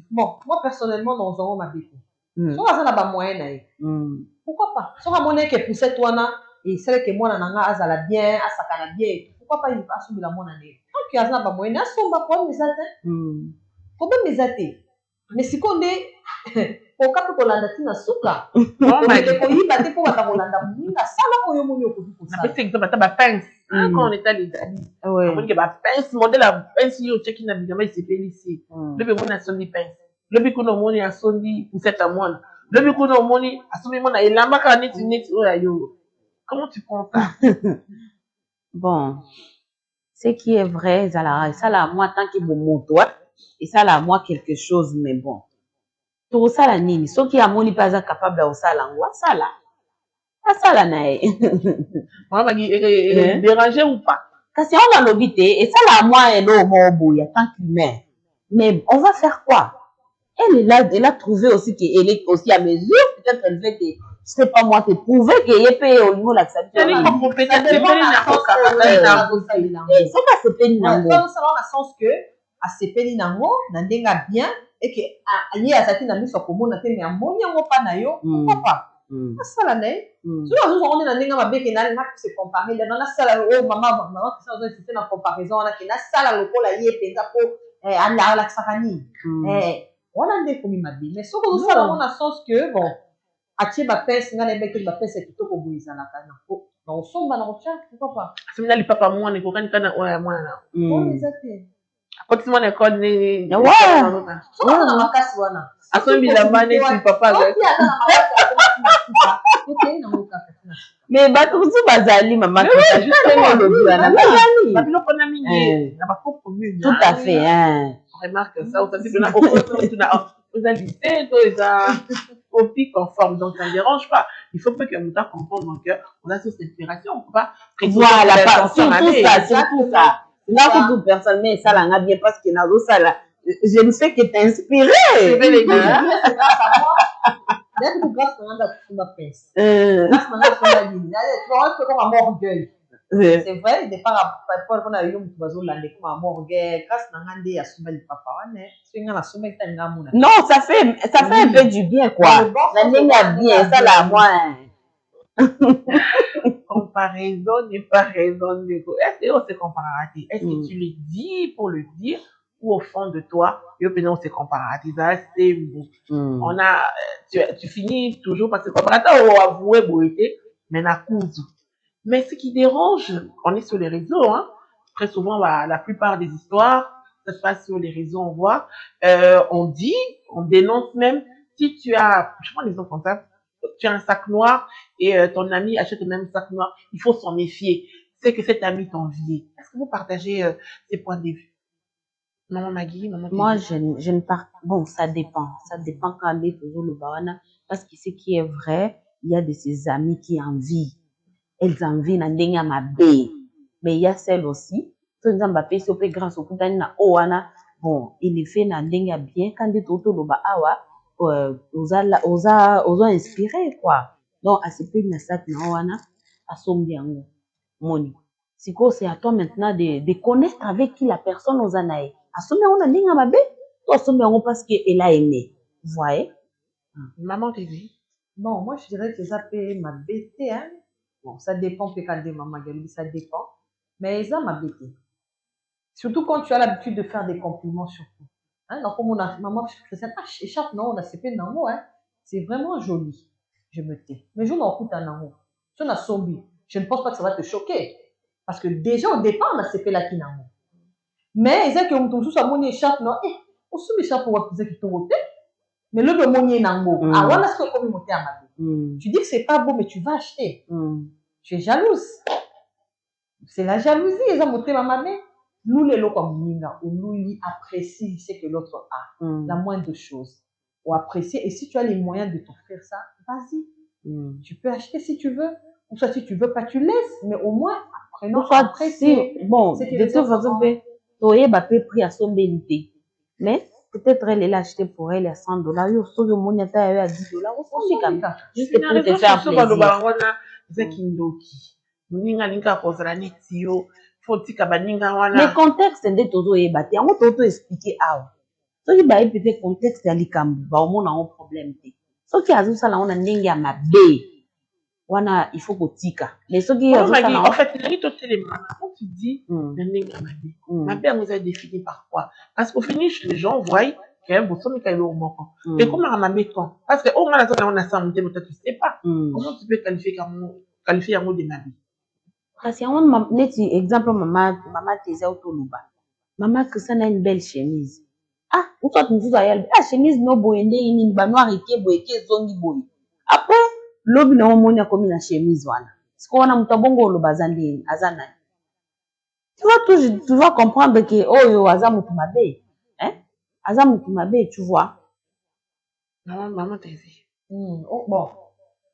bon, moi personnellement, dans un ma bête. So, ça n'a pas moyen. Pourquoi pas? So, mon est que pour 7 et celle que moi, nanga, azala bien, asakana bien. Pourquoi pas il va assumer la mon année? Tant qu'il y a ça, pas moyen, assume pas mes athées. Comment mes athées? Mais si qu'on est. Pokapi kolanda tina suka. Okende koyiba te po bata kolanda muninga sala koyo moni okoki kosala. C'est exemple ta ba pince. Quand on est allé d'amis. On dit que ba pince modèle la pince yo check in évidemment il s'est fait ici. Le be mona sondi pince. Le be kono moni a sondi pour cette amone. Le be kono moni a sondi mona elamba ka net yo. Comment tu prends ça? Bon. Ce qui est vrai, ça là moi tant que bon toi et ça là moi quelque chose mais bon. Tout ça la nini, ceux qui amoni pas capable de ça là, ça là. Ça là nae. Moi va déranger ou pas. Parce qu'on a l'obité et ça là moi et l'eau mon y tant qu'humain. Mais on va faire quoi? Elle est là, elle a trouvé aussi qu'elle est aussi à mesure, peut-être elle fait c'est pas moi te prouver que y peut au niveau la ça C'est une compétence. C'est dépend pas na une sens ça va se peine nango ça va na sens que asepeli nango na ndenge ya bien et que ye azalaki na miso akomona te mais amoni yango mpa na yo pourquoi pas asala na ye soki azozwa nde na ndenge mabe ke na se comparer lelo nasala o mama kristian ozoinsiste na comparaison wana ke nasala lokola ye mpenza mpo alakisaka nini wana nde ekomi mabe mais soki ozosala yango na sens que bon atie bapese ngai nayebaki bapese ya kitoko boye ezalaka na osomba na kotia pourquoi pas asemina lipapa mwana ekokanika na oyo ya mwana oyo eza te akotisi mwana ekole nini soki na makasi wana asombi bilamba neti papa azali mais bato mosusu bazali mama babiloko na mingi na bakoko mingi tout à fait remarque ça eza lycée to eza copie conforme donc ça ne dérange pas il faut pas que muta comprendre que on a cette inspiration on peut pas voilà surtout ça nga kutu personnellement esalanga bien parce que nazosala je ne sais que t'inspirer Dès que grâce à la pince. Grâce à la ligne. Tu vois, comme un orgueil. C'est vrai, des fois, on a eu un peu de comme un orgueil. Grâce à la ligne, il y a le papa. Non, ça fait un peu du bien, quoi. La ligne est bien, ça là, moi. Comparaison n'est pas raison de go. Est-ce que c'est comparatif? Est-ce que tu le dis pour le dire? Ou au fond de toi, on se comparatif, c'est beau. On a, tu finis toujours parce que comparatif, on va avouer beauté, mais na cause. Mais ce qui dérange, on est sur les réseaux, hein. Très souvent, la plupart des histoires, ça se passe sur les réseaux, on voit, on dit, on dénonce même, si tu as, je prends l'exemple comme ça, tu as un sac noir et ton ami achète le même sac noir, il faut s'en méfier. C'est que cet ami t'envie. Est-ce que vous partagez ces points de vue? Maman Maggie, maman moi, je ne pars. Bon, ça dépend. Ça dépend quand on est toujours le bawana. Parce que ce qui est vrai, il y a de ses amis qui envient. Elles envient n'andenya ma bé. Mais il y a celle aussi. Tout le monde peut se grâce au coup na owana. Bon, il est fait n'andenya bien. Quand on est autour de awa, osa inspiré quoi. Donc, à ce pays na sac na owana, à sombiango. Moni. C'est à toi maintenant de connaître avec qui la personne aux anaïs. Assume on a dit à ma bé, toi assume on parce qu'elle a aimé. Vous voyez? Maman te dit. Bon, moi je dirais que ça peut ma bêté, hein. Bon, ça dépend peut-être de maman Gabi, ça dépend. Mais ça m'a bêté. Surtout quand tu as l'habitude de faire des compliments surtout. Hein, donc comme on a maman Christiane, échappe non, on a CP nango, hein. C'est vraiment joli. Je me tais. Mais je n'en coûte un nango. Si on a sombi, je ne pense pas que ça va te choquer. Parce que déjà au départ, on a CP la qui nango. Mais ils disent que on soit mon échappe non, on se met échappe pour dire qu'ils t'ont ôté. Mais le monnier nango. Ah voilà ce que comme monter à ma vie. Tu dis que c'est pas beau mais tu vas acheter. Tu es jalouse. C'est la jalousie, ils ont monté ma maman. Nous les locaux comme Nina, ou nous lui apprécie ce que l'autre a. La moindre chose. Ou apprécier. Et si tu as les moyens de t'offrir ça, vas-y. Tu peux acheter si tu veux. Ou soit si tu veux pas, tu laisses. Mais au moins, apprenons à apprécier. Bon, de toute façon, tu as pris à son bénité. Mais peut-être elle l'a acheté pour elle à $100. Yo, so le monde est à $10. Juste pour te faire plaisir. Mais contexte nde tozoyeba te yango toto expliquer awa soki bayebi te contexte ya likambo baomona yango problème te soki azosala yango na ndenge ya mabe wana il faut kotika mais soki azosala en fait il totelema quand tu dis na ndenge ya mabe mabe yango eza défini par quoi parce qu'au finish les gens voient que bosomika eloko moko ekomaka mabe quand parce que o nga nazaka yango na sa motema toi tu sais pas comment tu peux qualifier yango de mabe. Kasi yango neti exemple mama teza otoloba mama Christiane a une belle chemise ou soit mosusu ayali chemise no boye ndenge nini banoir eke boye eke ezongi boye après lobi na omoni akomi na chemise wana siko wana moto abongo oloba aza ndenge aza nani tu vas comprendre que oyo aza motu mabe aza motu mabe tu vois maman teza bon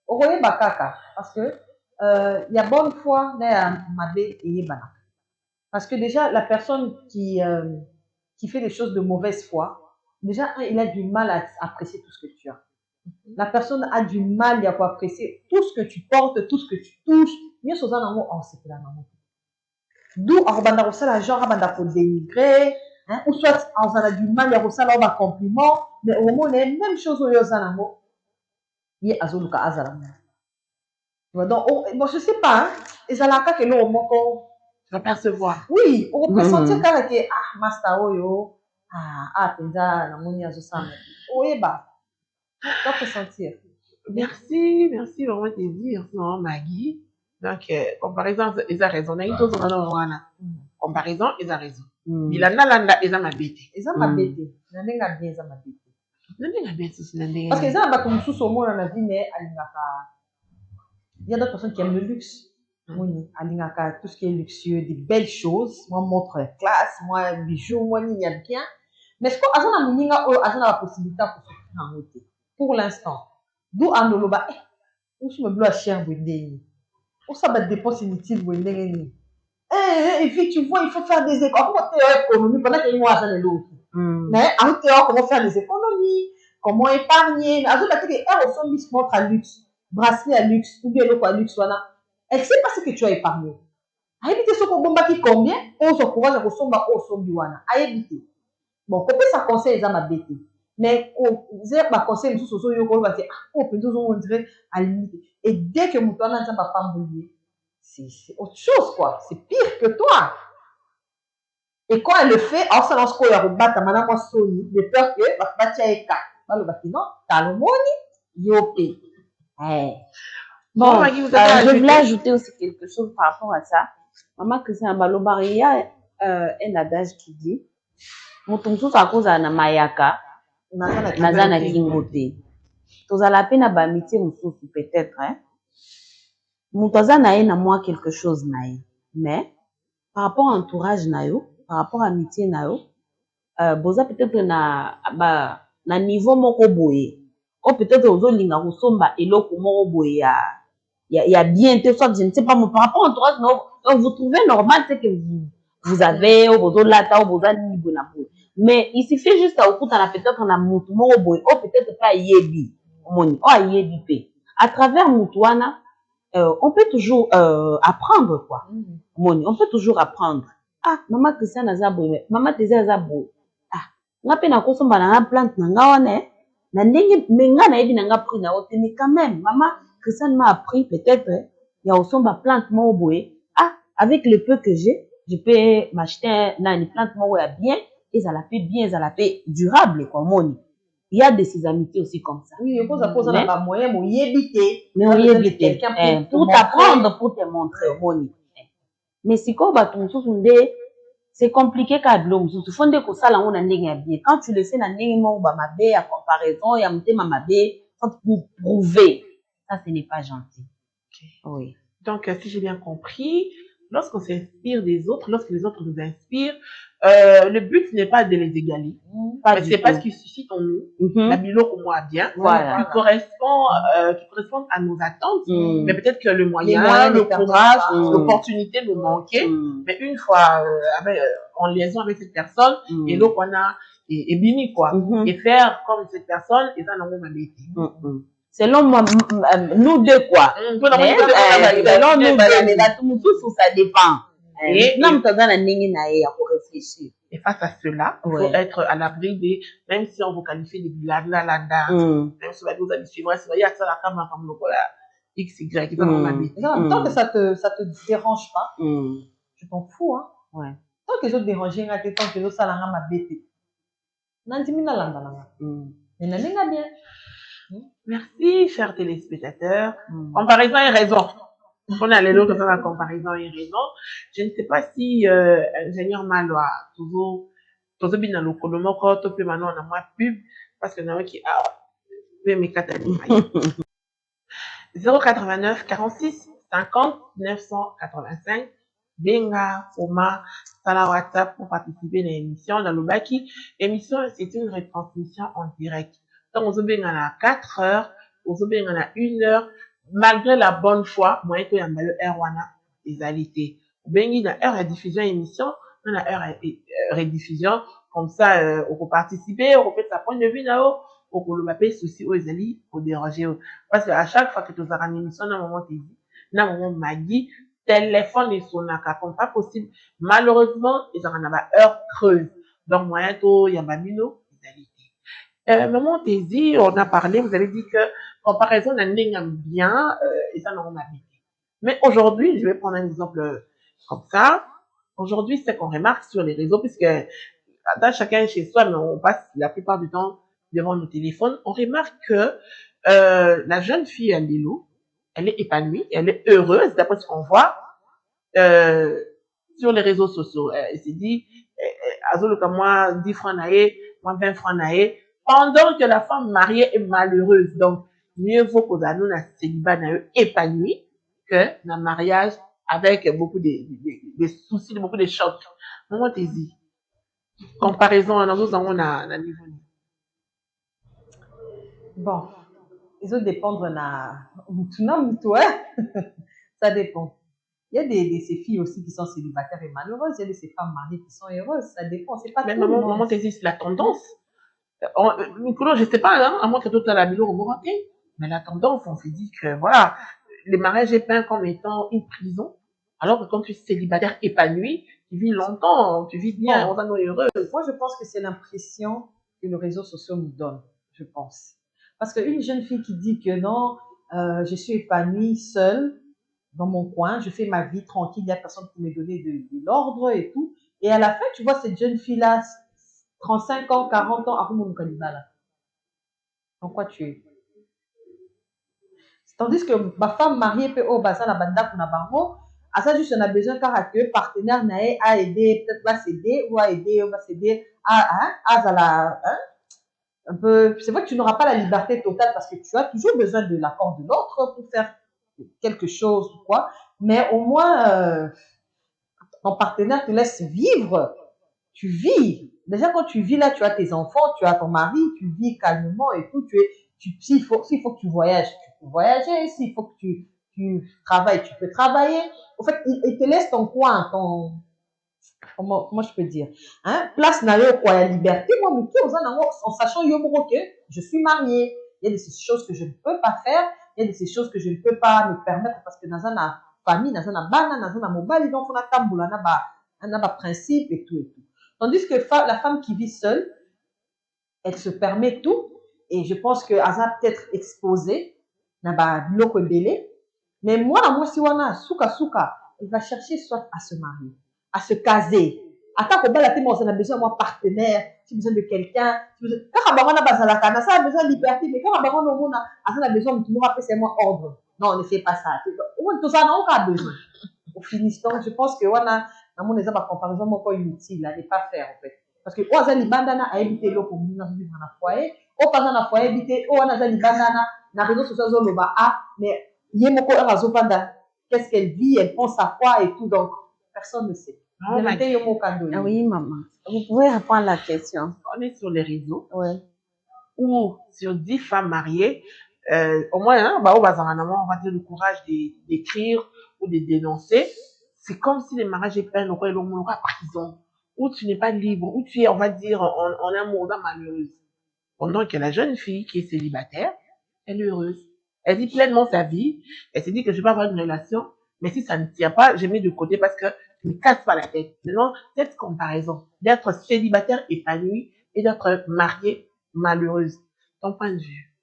okoyeba kaka parce que il y a bonne foi na mabe eyebana parce que déjà la personne qui fait des choses de mauvaise foi déjà il a du mal à apprécier tout ce que tu as La personne a du mal à apprécier tout ce que tu portes, tout ce que tu touches. Mieux chose en amour, oh, c'est que l'amour. D'où on va la genre, on va dénigrer, hein, ou soit on a du mal à recevoir un compliment, mais au moins, la même chose au Yozanamo. Il y a Azoluka Azalam. Donc, bon, je sais pas, hein, et ça l'a que l'on va percevoir. Oui, on peut sentir que, ah, Master Oyo, ah, Penza, la Monia Zosam. Oui, bah, on peut sentir. Merci vraiment tes dire, merci vraiment Maggie. Donc, comparaison, ils ont raison. Comparaison, ils ont raison. Bilanda landa, ils ont ma bête. Ils ont ma bête. Ils ont bien, ils ont ma bête. Parce que ils ont comme sous au monde dans la vie, mais il y a d'autres personnes qui aiment le luxe. Oui, tout ce qui est luxueux, des belles choses. Moi, montre classe, moi, bijoux, moi, il y a bien. Mais ce qu'on a la possibilité pour se faire en beauté. Pour l'instant. D'où en oloba, où je me bloque à cher, où ça va dépenser inutile, et puis tu vois, il faut faire des économies. Comment faire économie pendant qu'il y a moi, ça l'autre. Mais en théorie, comment faire des économies, comment épargner. En tout cas, elle aussi mise montre à luxe, bracelet à luxe, ou bien l'autre à luxe, voilà. Elle sait pas ce que tu as épargné. À éviter ce qu'on bomba qui combien, on s'encourage à ressembler au sombiwana. À éviter. Bon, peut-être ça conseille les âmes à bêter. Mais, ma conseil, nous sommes on va dire, ah, on dirait à limite. Et dès que mon toit n'a pas bouillé, c'est autre chose, quoi. C'est pire que toi. Et quand elle le fait, alors ça lance quoi, il y a rebattre, madame, moi, Sony, de peur que, bah, tu as écart. Bah, le bâtiment, t'as le moni, yopé. Bon, je voulais ajouter aussi quelque chose par rapport à ça. Maman, que c'est un balobar, il y a un adage qui dit, motumsusu akoza na mayaka, naza na kingo te. Tozala pe na ba amitié mosusu peut-être, hein. Moto aza na ye na mwa quelque chose na ye. Mais, par rapport à entourage na yo, par rapport à amitié na yo, boza peut-être na niveau moko boye. Ou peut-être ozolinga kosomba eloko moko boye ya bien te, soit je ne sais pas, par rapport à entourage na yo, vous trouvez normal, c'est que vous avez, ou bozolata, ou boza niveau na boye. Mais il suffit juste à okutana peut-être na mutu moko boye, ou peut-être pas yebi, moni, ou yebi pe. À travers mutuana, on peut toujours apprendre, quoi. Moni, on peut toujours apprendre. Ah, maman Christiane Azabo, maman Tézé Azabo. Ah, nga pe na kosomba na plante na nga wana, na ndenge menga na yebi na nga prix na ote, mais quand même, maman Christiane m'a appris peut-être, ya osomba plante mo boye. Ah, avec le peu que j'ai, je peux m'acheter une plante mo ya bien, et ça la fait bien, ça la fait durable, quoi, moni. Il y a de ces amitiés aussi comme ça. Oui, on n'a pas moyen, mais on y éviter. Mais on y éviter. Pour t'apprendre, pour te montrer, moni. Mais si quoi, c'est compliqué quand tu fais des choses là on a bien. Quand tu le fais dans ndenge mo ba mabe à comparaison, ya mutema mabe, pour prouver, ça ce n'est pas gentil. Okay. Oui. Donc si j'ai bien compris, lorsqu'on s'inspire des autres, lorsque les autres nous inspirent, le but n'est pas de les égaler. C'est pas ce qui suscite en nous, la bilo qu'on voit bien, qui correspond à nos attentes, mais peut-être que le moyen, le courage, l'opportunité nous manquait, mais une fois en liaison avec cette personne, et l'autre on a et bini quoi, et faire comme cette personne, et ça n'a pas été. Selon moi, nous deux quoi. Selon nous deux, ça dépend. Réfléchir. Et face à cela, il faut être à l'abri des, même si on vous qualifie de blabla, même si vous allez suivre, il y a ça la caméra comme le voilà, X, Y, tant que ça te dérange pas, je t'en fous, hein. Ouais. Tant que les autres dérangent, tant que les autres salariés m'a bêté. Nandimina landa. Mais n'a bien. Merci, chers téléspectateurs. Comparaison et raison. On a les lots de faire la comparaison et raison. Je ne sais pas si ingénieur Maloa toujours bien dans le colomoko, tout peut maintenant on a moins pub parce que nous qui a mes 089 46 50 985 Benga, Oma, Sala WhatsApp pour participer à l'émission dans le Baki. Émission, c'est une retransmission en direct. Donc, on se bien à 4 heures, on se bien à 1 heure, malgré la bonne foi, moi, il y a le R1 des alités. Bengi, dans heure de diffusion émission, dans la heure rediffusion, comme ça, on peut participer, on peut faire sa point de vue là-haut, au Kolomapé, souci aux alliés, au déranger. Parce qu'à chaque fois que tu as une émission, dans un moment, tu dis, dans un moment, Maggie, téléphone et sonaka, comme pas possible. Malheureusement, ils ont une heure creuse. Donc, moyen tôt, il y a Mamino, maman, t'es dit, on a parlé, vous avez dit que, comparaison d'un bien, et ça, non, on a habité. Mais aujourd'hui, je vais prendre un exemple comme ça. Aujourd'hui, c'est qu'on remarque sur les réseaux, puisque dans chacun chez soi, mais on passe la plupart du temps devant nos téléphones, on remarque que la jeune fille, Lilo, elle est épanouie, elle est heureuse, d'après ce qu'on voit sur les réseaux sociaux. Elle s'est dit, Azolo comme moi, 10 francs naïe, moi 20 francs naïe, pendant que la femme mariée est malheureuse. Donc, mieux vaut qu'aux anneaux, la célibat épanoui que dans le mariage avec beaucoup de soucis, beaucoup de chocs. Comment t'es dit? Comparaison, nous avons un niveau. Bon, ils ont dépendre toi. Ça dépend. Il y a ces filles aussi qui sont célibataires et malheureuses. Il y a ces femmes mariées qui sont heureuses. Ça dépend. C'est pas tout. Maman, t'es dit, c'est la tendance. Nicolas, je sais pas, hein, à moins que tout à la maison remonté. Mais la tendance, on s'est dit que, voilà, le mariage est peint comme étant une prison. Alors que quand tu es célibataire épanoui, tu vis longtemps, tu vis bien, on est heureux. Moi, je pense que c'est l'impression que les réseaux sociaux nous donnent, je pense. Parce qu'une jeune fille qui dit que non, je suis épanouie seule dans mon coin, je fais ma vie tranquille, il n'y a personne pour me donner de l'ordre et tout. Et à la fin, tu vois cette jeune fille-là, 35 ans, 40 ans, à mon là. En quoi tu es? Tandis que ma femme mariée peut au bassin la banda pour bango, à ça juste on a besoin car que partenaire nae a aidé, peut-être va s'aider ou a aidé ou va s'aider un peu. C'est vrai que tu n'auras pas la liberté totale parce que tu as toujours besoin de l'accord de l'autre pour faire quelque chose ou quoi, mais au moins ton partenaire te laisse vivre. Tu vis. Déjà quand tu vis là, tu as tes enfants, tu as ton mari, tu vis calmement et tout. S'il faut que tu voyages, tu peux voyager. S'il faut que tu travailles, tu peux travailler. En fait, il te laisse ton coin, comment je peux dire, hein? Place n'a quoi la liberté. Moi, en sachant que je suis mariée. Il y a des choses que je ne peux pas faire. Il y a des choses que je ne peux pas me permettre parce que dans une famille, dans une bana, dans un mobile, il faut un tamboula, un principe et tout et tout. Tandis que la femme qui vit seule, elle se permet tout. Et je pense que Aza peut-être exposée, mais moi, si on a souka, elle va chercher soit à se marier, à se caser. Attends que belle on a besoin d'un partenaire, tu as besoin de quelqu'un. Quand on a besoin de liberté, mais quand on a besoin de tout le monde, c'est moi ordre. Non, on ne fait pas ça. Tout ça, on a besoin. Au finissant, je pense que on a mon exemple, comparaison, mon pas inutile, là, n'est pas faire, en fait. Parce que, on a des bandanas à éviter l'eau pour vivre dans un foyer. On passe dans un foyer, éviter, on a des bandanas, dans les réseaux sociaux, mais, il y a beaucoup de qu'est-ce qu'elle vit, elle pense à quoi et tout, donc, personne ne sait. Ah oui, maman. Vous pouvez répondre à la question. On est sur les réseaux. Ouais. Ou sur 10 femmes mariées, au moins, hein, on va dire le courage d'écrire ou de dénoncer. C'est comme si le mariage est peine, ou à prison, où tu n'es pas libre, où tu es, on va dire, en amour malheureuse. Pendant que la jeune fille qui est célibataire, elle est heureuse. Elle vit pleinement sa vie. Elle se dit que je vais pas avoir une relation, mais si ça ne tient pas, je mets de côté parce que je ne me casse pas la tête. Maintenant, cette comparaison d'être célibataire épanoui et d'être mariée malheureuse. Ton point de vue?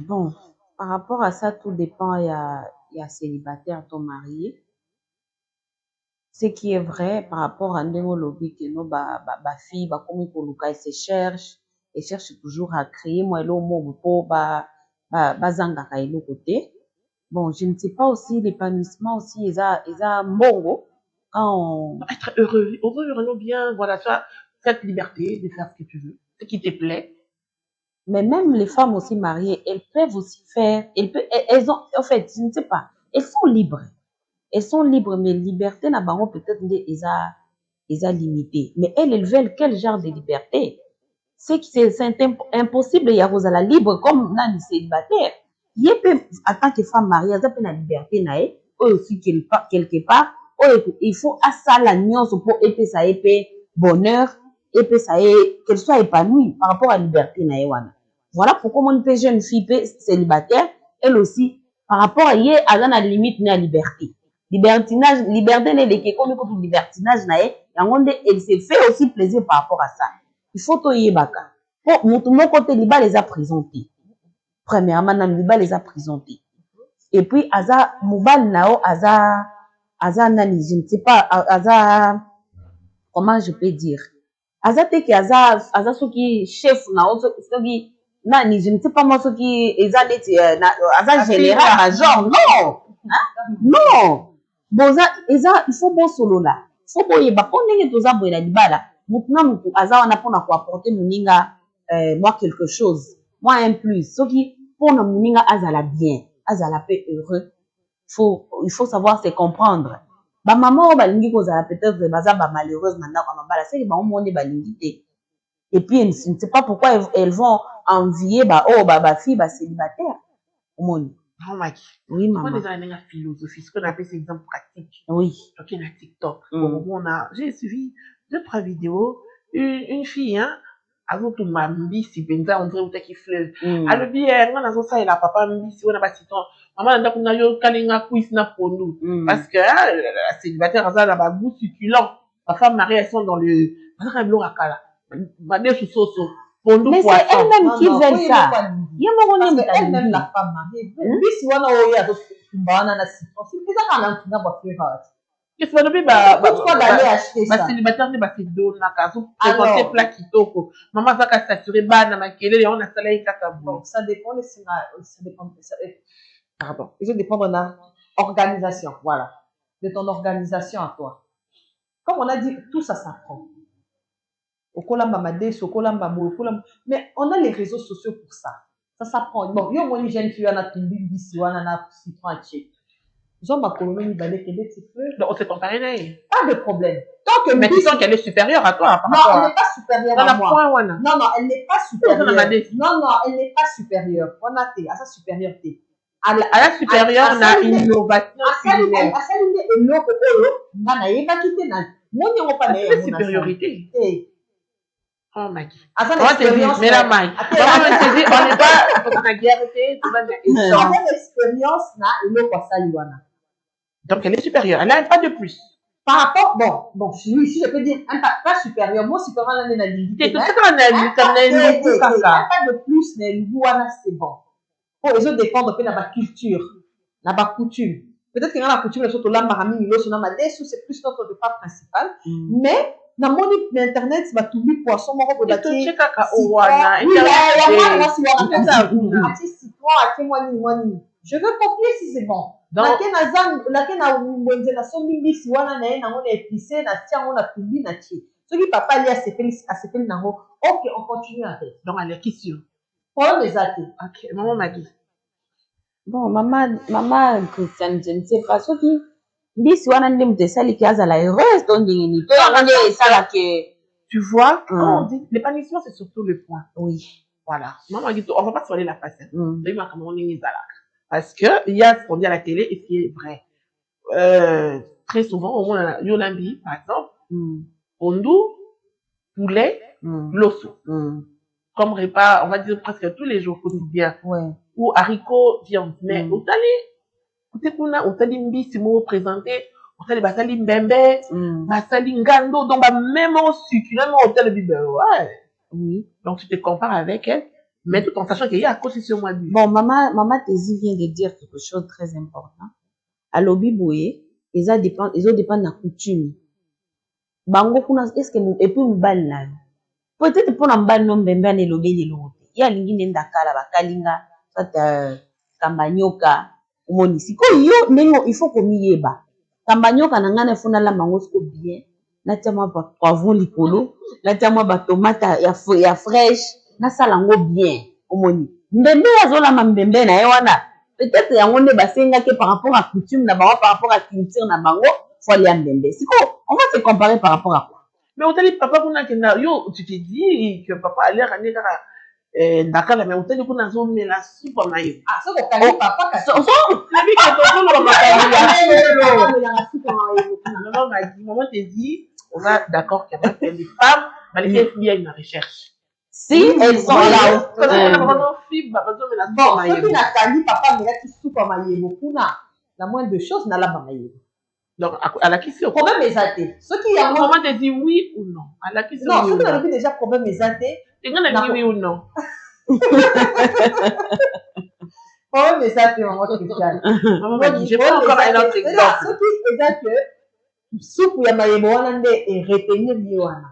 Bon, par rapport à ça, tout dépend. Il y a célibataire, ton marié. Ce qui est vrai par rapport à Ndengo Lobby, que nos filles, comme ils se cherchent, et cherchent toujours à créer, moi, l'eau, pour zanga côté. Bon, je ne sais pas aussi l'épanouissement aussi, ils a mbongo, quand on... Être heureux, bien, voilà, tu as cette liberté de faire ce que tu veux, ce qui te plaît. Mais même les femmes aussi mariées, elles peuvent aussi faire, elles ont, en fait, je ne sais pas, elles sont libres. Elles sont libres, mais liberté n'a pas peut-être ils a limité. Mais elles veulent quel genre de liberté? C'est impossible, il y a la libre comme là, les célibataires. Il y a en tant que femme mariée, il y a la liberté, aussi quelque part, il faut à ça la nuance pour épée ça épée bonheur et puis ça est, qu'elle soit épanouie par rapport à la liberté na wana. Voilà pourquoi mon jeune fille célibataire, elle aussi, par rapport à elle a la limite na liberté. Libertinage, liberté n'est que comme tout libertinage na elle se fait aussi plaisir par rapport à ça. Il faut to yebaka. Pour mon côté liba les a présentés. Premièrement, liba les a présentés. Et puis aza mobile nao aza nani, je ne sais pas, aza comment je peux dire. Aza te ki aza soki chef nao soki nani, je ne sais pas moi soki eza neti aza général genre non. Non. Boza eza il faut bon solo là. Faut boye ba pondenge toza boye la libala. Maintenant aza wana pona ko apporter muninga moi quelque chose. Moi un plus. Soki pona muninga azala bien, azala peu heureux. Il faut savoir se comprendre. Ba maman balingi kozala peut-être baza ba malheureuse maintenant kwa mabala, c'est que ba monde balingi te. Et puis je ne sais pas pourquoi elles vont envier ba fille ba célibataire. Au monde. Oui, maman. On est dans la philosophie, ce qu'on appelle ces exemples pratiques. Oui. Donc, il y a TikTok. J'ai suivi 2-3 vidéos. Une fille, hein, avant tout ma mbisi, benza, on dirait où t'es qui fleuve. Alors, bien, on a ça, et la papa mbisi, on a pas si tant. Maman, on a qu'on a eu kalinga quiz na pour nous. Parce que, la célibataire, ça, a un goût succulent. Ma femme mariée, elles sont dans le, mais c'est elle-même qui veut ça. Il y a elle-même la femme mariée. Oui, si on a eu à la situation, c'est ça qu'on a qu'est-ce que tu vas d'aller acheter ça? Célibataire ne va se donner la case. Présenter plat kitoko. Maman va s'assurer bana makele et on a salé kaka bon. Ça dépend de pardon. Ça dépend de l'organisation. Voilà. De ton organisation à toi. Comme on a dit, tout ça s'apprend. Mais on a les réseaux sociaux pour ça. Ça s'apprend. Bon, il y a une jeune fille, on a une bisi, on a citron tché. Jean Bacolomé, il va les québec, c'est peu. Donc, on s'est comparé là. Pas de problème. Mais tu sens qu'elle est supérieure à toi. Non, elle n'est pas supérieure à moi. Non, elle n'est pas supérieure. Non, elle n'est pas supérieure. On a été à sa supériorité. À la supérieure, on a une innovation. À sa ligne, c'est supériorité. Oh, Maggie. On n'est pas dans la guerre. Donc, elle est supérieure. Elle n'a pas de plus. Par rapport, bon, si je peux dire, pas supérieur. Moi, supérieur, on a une c'est tout ça qu'on a vu, pas de plus, mais le c'est bon. Pour les autres dépendre de la culture, la coutume. Peut-être que dans la coutume, surtout là, c'est plus notre repas principal. Mais, dans mon internet, c'est tout le poisson, mon robot d'acier. Je veux copier si c'est bon. Ok, on continue avec. Donc, elle est qui sûr? Pour les athées. Ok, maman m'a dit. Bon, maman Christiane, je ne sais pas. Ce qui, bis wana ndem te sali ki azala heureuse ton dingini. Tu vois, quand on dit, l'épanouissement, c'est surtout le point. Oui. Voilà. Maman dit, on va pas se voler la face. Parce que, il y a ce qu'on dit à la télé et ce qui est vrai. Très souvent, au moins, Yolambi, par exemple, Ondou, poulet, l'osso. Comme repas, on va dire presque tous les jours quotidiens. Ouais. Ou haricots, viande. Mais, au tali mbisi mo présenté, au tali basali mbembe, basali ngando, donc même au succulent, au tali bibe, ouais. Oui. Donc tu te compares avec elle, mais tout en sachant qu'il y a à côté sur moi. Bon, maman Tézi vient de dire quelque chose de très important. À l'obi boye, ils ont dépend de la coutume. Bango kuna, est-ce que et puis mbal na. Peut-être pour mbal no mbembe ne lobe le lobe. Il y a lingi nenda kala bakalinga, ça kambanyoka. Umoni siko yo nengo il faut komiyeba kambanyoka na ngana funa la mango siko bien na tiama ba poivron likolo na tiama ba tomate ya fraîche na sala ngo bien umoni mbembe azola mbembe na ye wana peut-être yango nde basenga ke par rapport à coutume na bango par rapport à culture na bango faut les mbembe siko on va se comparer par rapport à quoi. Mais on t'a dit papa kuna kenda yo tu te dis que papa a l'air ane kaka ndakala mais utali kuna zo mela super mayo so ko kali papa ka so la vie que ton lo makali maman te dit on va d'accord qu'il y a des femmes les FBI na recherche. Si elles sont là. Parce qu'on a vraiment fibre, bon, ce qui n'a qu'à dire, papa, mais là, qui soupe à maïebo, la moindre chose, n'a la pas maïebo. Donc, à la question. Problème est athée. Ce qui a comment te dit oui ou non? À la question. Non, ce qui a déjà problème est athée. Et quand on a dit oui ou non? Problème est athée, maman Christiane. J'ai pas encore un autre exemple. Ce qui est athée, soupe à maïebo, on a et retenir l'ioana.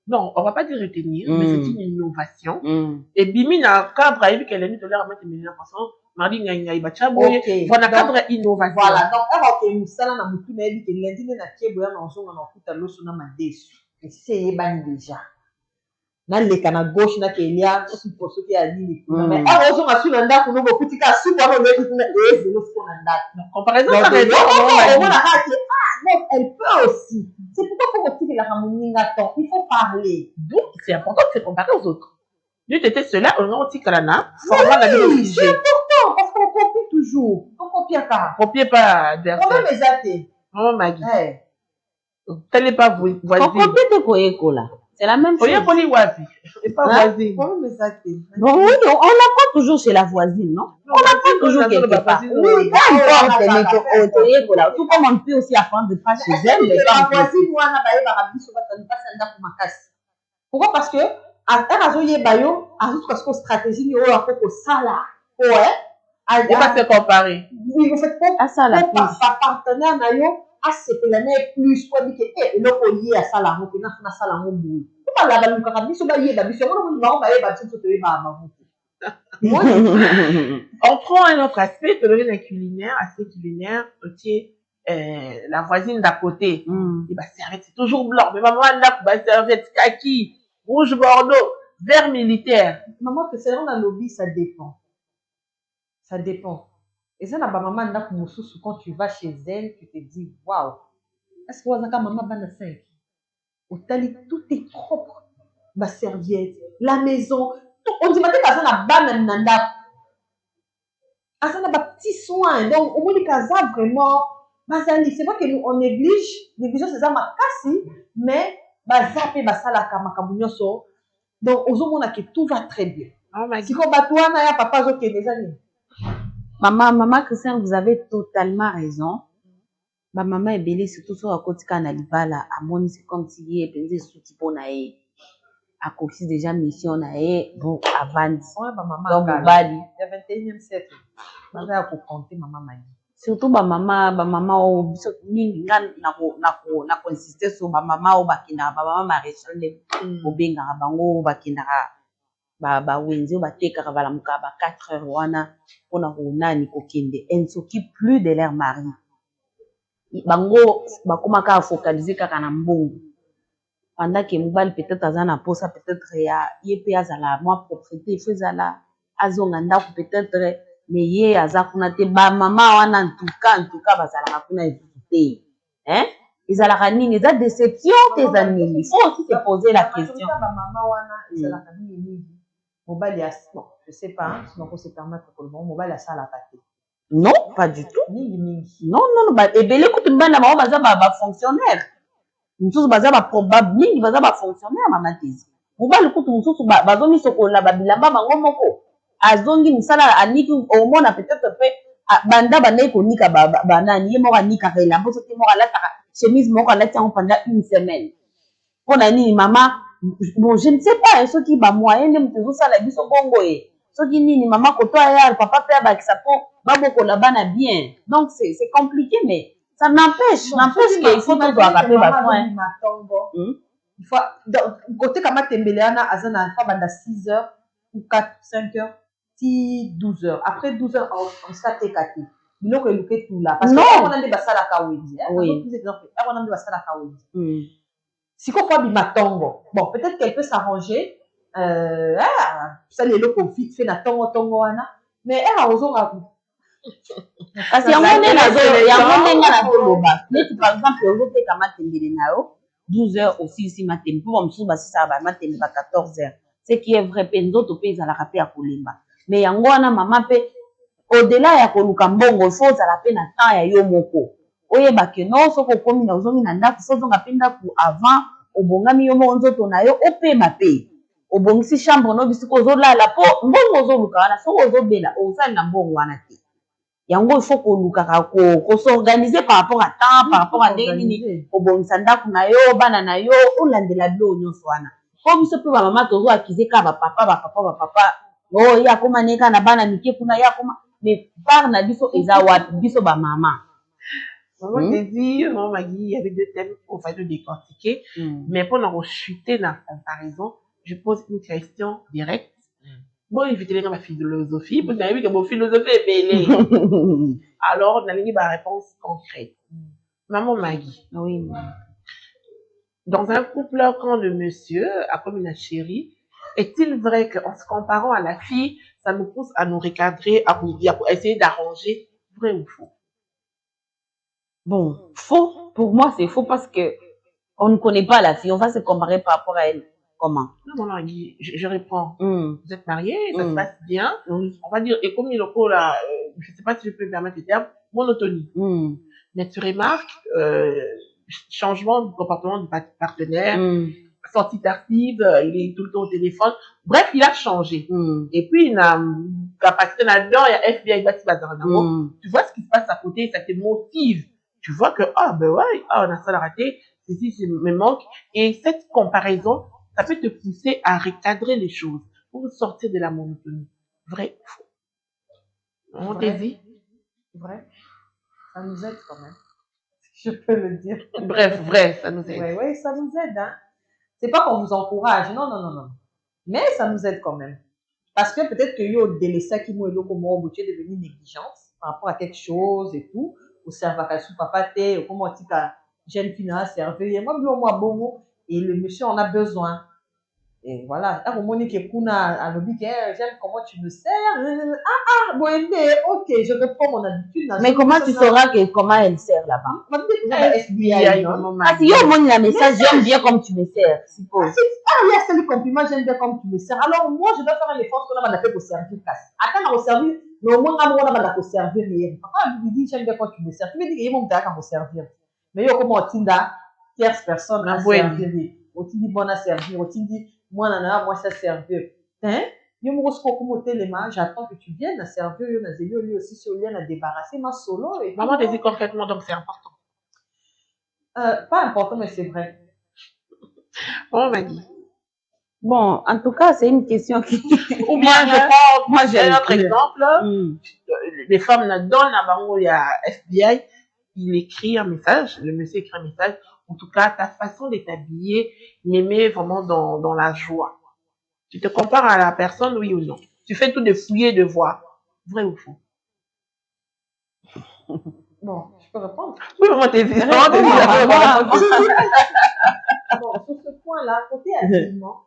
Non, on va pas dire retenir, mais c'est une innovation. Et Bimi n'a cadre vu qu'elle est mis de l'air à mettre une façon. Mardi n'a pas de voilà cadre innovation. Voilà, donc alors que nous sommes dans le tunnel, que lundi n'a pas boya dans son dans tout à l'eau sur ma déçu. Et c'est ban déjà. Dans les canaux gauche n'a qu'il y a pour ceux qui a dit. Mais alors on a su l'anda pour nous beaucoup de cas sous par le nez et c'est le ce qu'on a dat. Comparaison ça veut dire non, elle peut aussi. C'est pourquoi faut que la harmonie n'attend. Il faut parler. Donc c'est important de se comparer aux autres. Nous t'étais cela, on a aussi Kalana. Oui, c'est important parce qu'on copie toujours. On copie pas. Copie pas derrière. Comment mes athées? Maman Maggie. Tel n'est pas voisine. On copie de Koyekola. C'est la même chose. Koyekola wapi. Et pas voisine. Comment mes athées? Bon, oui, on apprend toujours chez la voisine, non? On apprend toujours quelque part. Oui, quand on peut Koyekola. Tout comme on peut aussi apprendre de pas chez elle. La voisine, moi, on a baillé par Abis, on va t'en passer un pour ma casse. Pourquoi? Parce que parce que stratégie ni oyo akoko sala ouais et pas se comparer oui en fait à ça la partenaire na yo a sepelana plus quoi dit que eloko lié à sala ngo na sala ngo boui pas la balu ka biso ba yeba biso ngo ba ba biso to yeba on prend un autre aspect de la culinaire aspect culinaire aussi la voisine d'à côté il va servir c'est toujours blanc mais maman là va servir kaki rouge bordeaux, vert militaire. Maman, que c'est dans le lobby, ça dépend. Ça dépend. Et ça, maman, quand tu vas chez elle, tu te dis, waouh, est-ce que vous avez maman dans 5? Au tali, tout est propre. Ma serviette, la maison, tout. On dit, maintenant, ça n'a pas de nanda. Ça n'a pas de petits soins. Donc, au moins, les cas vraiment, c'est vrai que nous, on néglige c'est ça, ma casse, mais, zappé basala kamakambu so donc ozomona que tout va très bien. Si ko batwana ya papa zo ke déjà ni maman Christiane, vous avez totalement raison. Ba maman est belle surtout sur à côté kana libala amoni c'est comme si y est souti pona e a coxi déjà mission na e bon avant ba maman bali du 21e siècle baza ko compter maman mali surtout ba maman o biso mingi na consister sur ba maman o bakina ba maman maréchal de obenga bango bakina ba wenzi ba tekaka bala muka ba 4 heures wana pona ko nani ko kende elle s'occupe plus de leur mari bango bakomaka focaliser kaka na mbongo pendant que mobali peut-être azana posa peut-être ya yepe azala moi propriété fezala azonga ndako peut-être mais ye aza kuna te ba mama wana en tout cas bazala kuna éviter hein ezalaka nini eza déception te za nini il faut aussi se poser la question ba mama wana ezalaka nini mobali bon je sais pas sinon on se permettre pour le moment mobali asala te non pas du tout mingi non ba ebele kutu mbana ba baza ba fonctionnaire mususu baza ba probable mingi baza ba fonctionnaire mama tezi mobali kutu mususu bazomi sokola ba bilamba bango moko azongi musala aniki omona peut-être pe banda ko nika banani ye moko anika ka elamba soki moko alataka chemise moko alati yango pendant une semaine mpona nini mama bon je ne sais pas soki bamoyen nde moto ezosala biso bongo e soki nini mama koto aya papa pe abakisa mpo babokola bana bien donc c'est compliqué mais ça n'empêche qu'il faut tozwaka pe basoin il faut côté kama tembele wana aza na fa banda 6 heures ou 4 5 heures 12 heures. Après 12 heures, on s'est écarté. Il faut que tout là. Parce que on a des basala kawenzi. Oui. On a des basala kawenzi. Si on fait bimatongo, bon, peut-être qu'elle peut s'arranger. Ça les locaux vite fait na tongo wana. Mais elle a raison à vous. Parce qu'il y a un moment na toloba. Mais par exemple, on veut que matembele nao 12 heures aussi si matempo pour msu ba ça ba matembe ba 14 heures. Ce qui est vrai pe nzoto pe za la rapé à kolemba. Mais yango wana mama pe au-delà ya koluka mbongo faut za la pe na temps ya yo moko oyeba ke non soki okomi na ozongi na ndako so ozonga mpe ndako avant obongami yo moko nzoto na yo opema mpe obongisi chambre no bisika ozolala mpo mbongo ozoluka wana soki ozobela ozali na mbongo wana te yango il faut kolukaka kosorganize par rapport à temps par rapport à ndenge nini obongisa ndako na yo bana na yo olandela biloko nyonso wana po biso mpe bamama tozoakize kaka bapapa ya koma neka na bana mike kuna ya koma mais part na biso eza wapi biso bamama. Maman Daisy, maman Magui, il y avait deux thèmes qu'on va nous décortiquer. Mais pendant qu'on chutait dans la comparaison, je pose une question directe. Bon, évitez ma philosophie, vous avez vu que mon philosophie est belle. Alors, on a une réponse concrète. Maman Magui. Oui. Dans un couple, quand le monsieur a comme une chérie, est-il vrai qu'en se comparant à la fille, ça nous pousse à nous recadrer, à essayer d'arranger, vrai ou faux? Bon, faux, pour moi c'est faux parce que on ne connaît pas la fille, on va se comparer par rapport à elle. Comment? Non, non, je réponds. Vous êtes mariés, ça se passe bien. Oui. On va dire, et comme il est là, je ne sais pas si je peux me permettre le terme, monotonie. Mais tu remarques, changement de comportement du partenaire, sortie tardive, il est tout le temps au téléphone. Bref, il a changé. Et puis, il a capacité là-dedans, il y a FBI, il va se passer tu vois ce qui se passe à côté, ça te motive. Tu vois que, on a ça à rater, ceci me manque. Et cette comparaison, ça peut te pousser à recadrer les choses pour sortir de la monotonie. Vrai ou faux? On désire? Vrai. Ça nous aide quand même. Je peux le dire. Bref, vrai, ça nous aide. Oui, ça nous aide. Hein. C'est pas qu'on vous encourage, non. Mais ça nous aide quand même. Parce que peut-être que yo délaissé qui moi comment tu es devenu négligence par rapport à quelque chose et tout. Au servacasou papa te, comment on dit que jeune fille a servi. Moi, bon, et le monsieur en a besoin. Et voilà. Là, au moment que Kuna a dit que j'aime comment tu me sers. Bon, ok, je reprends mon habitude. Mais comment tu sauras comment elle sert là-bas? FBI, non? Ah, si yo montre la message, j'aime bien comme tu me sers. Suppose. Il y a ce compliment, j'aime bien comme tu me sers. Alors, moi, je dois faire un effort qu'on a fait pour servir casse. Attends, on servir, mais au moins, on a pour servir rien. Papa lui dit, j'aime bien quand tu me sers. Tu me dis qu'il y a mon gars pour servir. Mais yo, comment on tinda, tierce personne à servir. On dit bon à servir, on dit moi, nana, moi, ça servir. Hein? Yo, moi, ce qu'on les mains, j'attends que tu viennes à servir, yo, na zélo, lui aussi, sur lien à débarrasser ma solo. Maman te dit concrètement, donc c'est important. Pas important, mais c'est vrai. On m'a dit. Bon, en tout cas, c'est une question qui. Ou bien, moi, j'ai un autre exemple. Les femmes là-dedans, là-bas, il y a FBI, il écrit un message, le monsieur écrit un message. En tout cas, ta façon de t'habiller me met vraiment dans la joie. Tu te compares à la personne, oui ou non? Tu fais tout de fouiller, de voir. Vrai ou faux? Bon, je peux répondre. Oui, maman, t'es dit. Bon, sur ce point-là, côté habillement,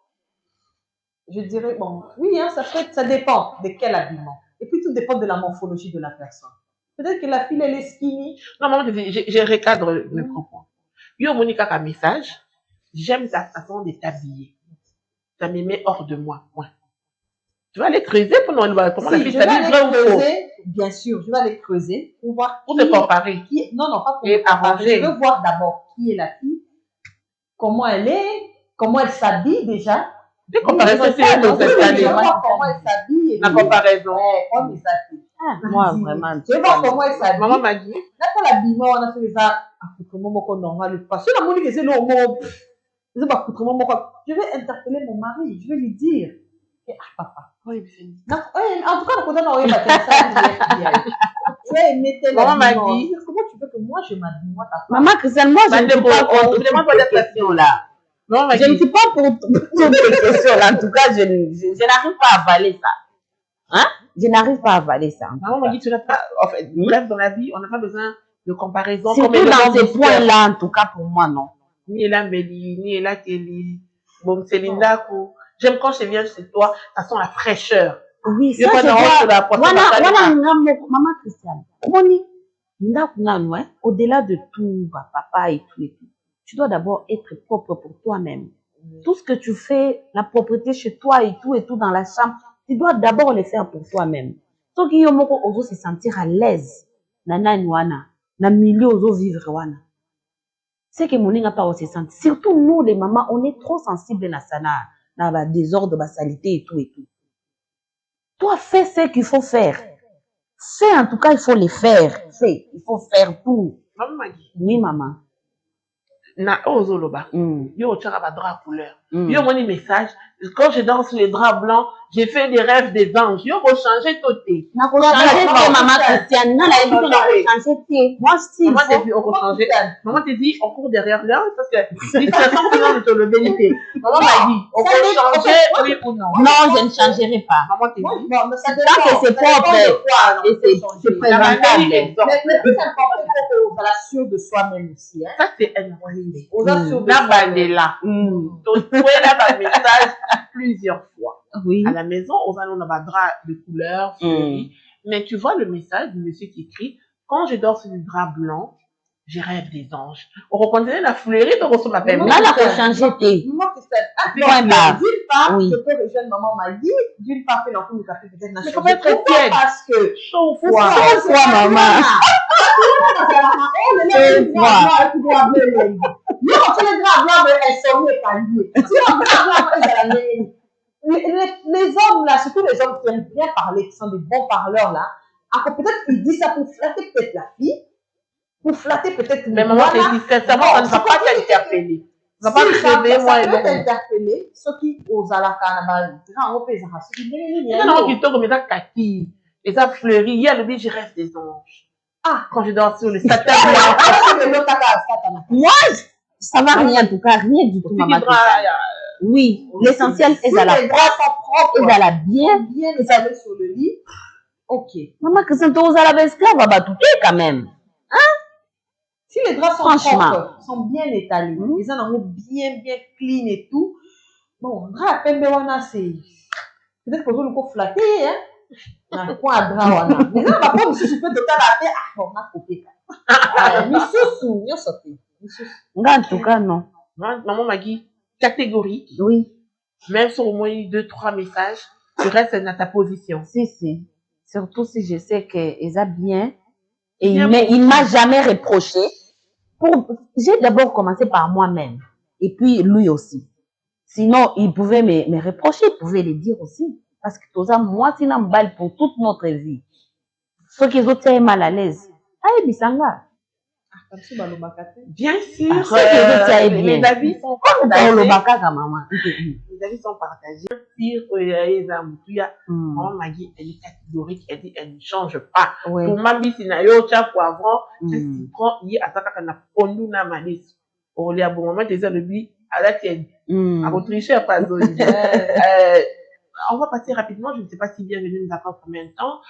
je dirais, bon, oui, hein, ça dépend de quel habillement. Et puis, tout dépend de la morphologie de la personne. Peut-être que la fille, elle est skinny. Non, maman, je recadre le propos. Yo, Monica, un message. J'aime ta façon de t'habiller. Ça me met hors de moi. Ouais. Tu vas aller creuser pour nous voir comment la fille s'habille, vrai ou faux? Bien sûr, je vais aller creuser pour voir. Pour te comparer. Non, pas pour me comparer. Je veux voir d'abord qui est la fille, comment elle est, comment elle s'habille déjà. Des comparaisons, c'est comment elle s'habille. La comparaison. Comment elle s'habille. Moi, vraiment. Je veux voir comment elle s'habille. Maman m'a dit. D'accord, l'habillement, on a fait ça. Normal. Parce que la monique, c'est le mot. Je vais interpeller mon mari. Je vais lui dire. Papa. Oui, en tout cas, on a tu as aimé tel maman m'a dit. Comment tu veux que moi je m'habille? Moi, maman Christiane, moi, je ne suis pas pour toutes les questions là. Je ne suis pas pour toutes les questions là. En tout cas, je n'arrive pas à avaler ça. Hein? Je n'arrive pas à avaler ça. Maman m'a dit, tu n'as pas. En fait, bref, dans la vie, on n'a pas besoin de comparaison. Surtout dans ces points-là, en tout cas, pour moi, non. Ni Ella Mbeli, ni Ella Kelly. Bon, Céline Dakou. J'aime quand je viens chez toi, ça sent la fraîcheur. Oui, ça, c'est maman Christiane. Au-delà de tout, papa et tout, tu dois d'abord être propre pour toi-même. Tout ce que tu fais, la propreté chez toi et tout dans la chambre, tu dois d'abord le faire pour toi-même. Toi qui se sentir à l'aise, nana nwana, na milieu ozo vivre wana. C'est que moninga pas se sent. Surtout nous les mamans, on est trop sensibles na sana, na ba désordre, ba saleté et tout et tout. Toi fais ce qu'il faut faire. Fais en tout cas, il faut les faire. Fais, il faut faire tout. Maman m'a dit. Oui maman. Na ozoloba. Yo tchara ba drap couleur. Yo moni message. Quand je danse sur les draps blancs, j'ai fait des rêves des anges. Yo faut changer toté. Na ko changer maman Christiane. Na la na changer. Moi si. Maman te dit on va changer. Maman te dit on court derrière l'heure parce que si ça semble que te le vérité. Maman m'a dit on peut changer oui ou non. Non, je ne changerai pas. Maman te dit. Tant que c'est propre et c'est présentable. Mais plus important, il faut qu'on soit sûr de soi-même aussi. Ça c'est un moyen. On a sûr de La soi-même. bandela. Donc tu es là dans le message plusieurs fois. Oui. À la maison, on a un drap de couleur, fleurie. Mais tu vois le message du monsieur qui écrit, quand je dors sur du drap blanc, je rêve des anges. On reconnaît la fleurie de Rosso m'appelle. Là, là, faut changer tes. Moi, Christelle, D'une part, je peux rejoindre maman m'a dit, d'une part, fait l'enfant du café peut-être Mais comment être chrétienne? parce que Chaud faut froid. faire Fois, maman. Les hommes là, surtout les hommes qui aiment bien parler, qui sont des bons parleurs là, peut-être qu'ils disent ça pour flatter peut-être la fille, pour flatter peut-être Mais maman te dit, sincèrement, ça ne va pas t'interpeller. Ça va pas crever, moi et donc. Ça peut t'interpeller, ceux qui osent à la canne, grand au pays, il y a un qui tombe comme ça, kaki. Et ça fleurit. Il y a le dit, je rêve des anges. Ah, quand je dors sur le satin. Moi, ça va rien en tout cas, rien du tout, maman. Oui, l'essentiel est à la propre, est à la bien étalé sur le lit. Ok. Maman, que c'est aux à la esclave, va batouter quand même. Hein? Si les draps sont propres, sont bien étalés, ils en ont bien clean et tout. Bon, drap pembe wana c'est peut-être que vous le flatter, hein. Na quoi drap wana. Mais là, ma pauvre, si je peux te faire ah bon, on a coupé. Misusu, yo sauté. En tout cas, non. Maman m'a dit catégorique. Oui. Même sur au moins 2-3 messages, tu restes dans ta position. Si. Surtout si je sais qu'ils a bien. Et il m'a jamais reproché. J'ai d'abord commencé par moi-même. Et puis lui aussi. Sinon, il pouvait me reprocher, il pouvait le dire aussi. Parce que tout ça, moi, c'est une balle pour toute notre vie. Ceux qui ont été mal à l'aise. Ah, Bissanga. Bien sûr, les avis sont partagés. Les avis sont partagés. Maman m'a dit, elle est catégorique, elle dit, elle ne change pas. Pour ma vie, si na yo cha poivron, je s'y prends, il y a attaque na pondu na malis. On lui a bon moment, t'es le bi, à la tienne. À retricher, pas on va passer rapidement, je ne sais pas si bienvenue nous apprend combien de temps.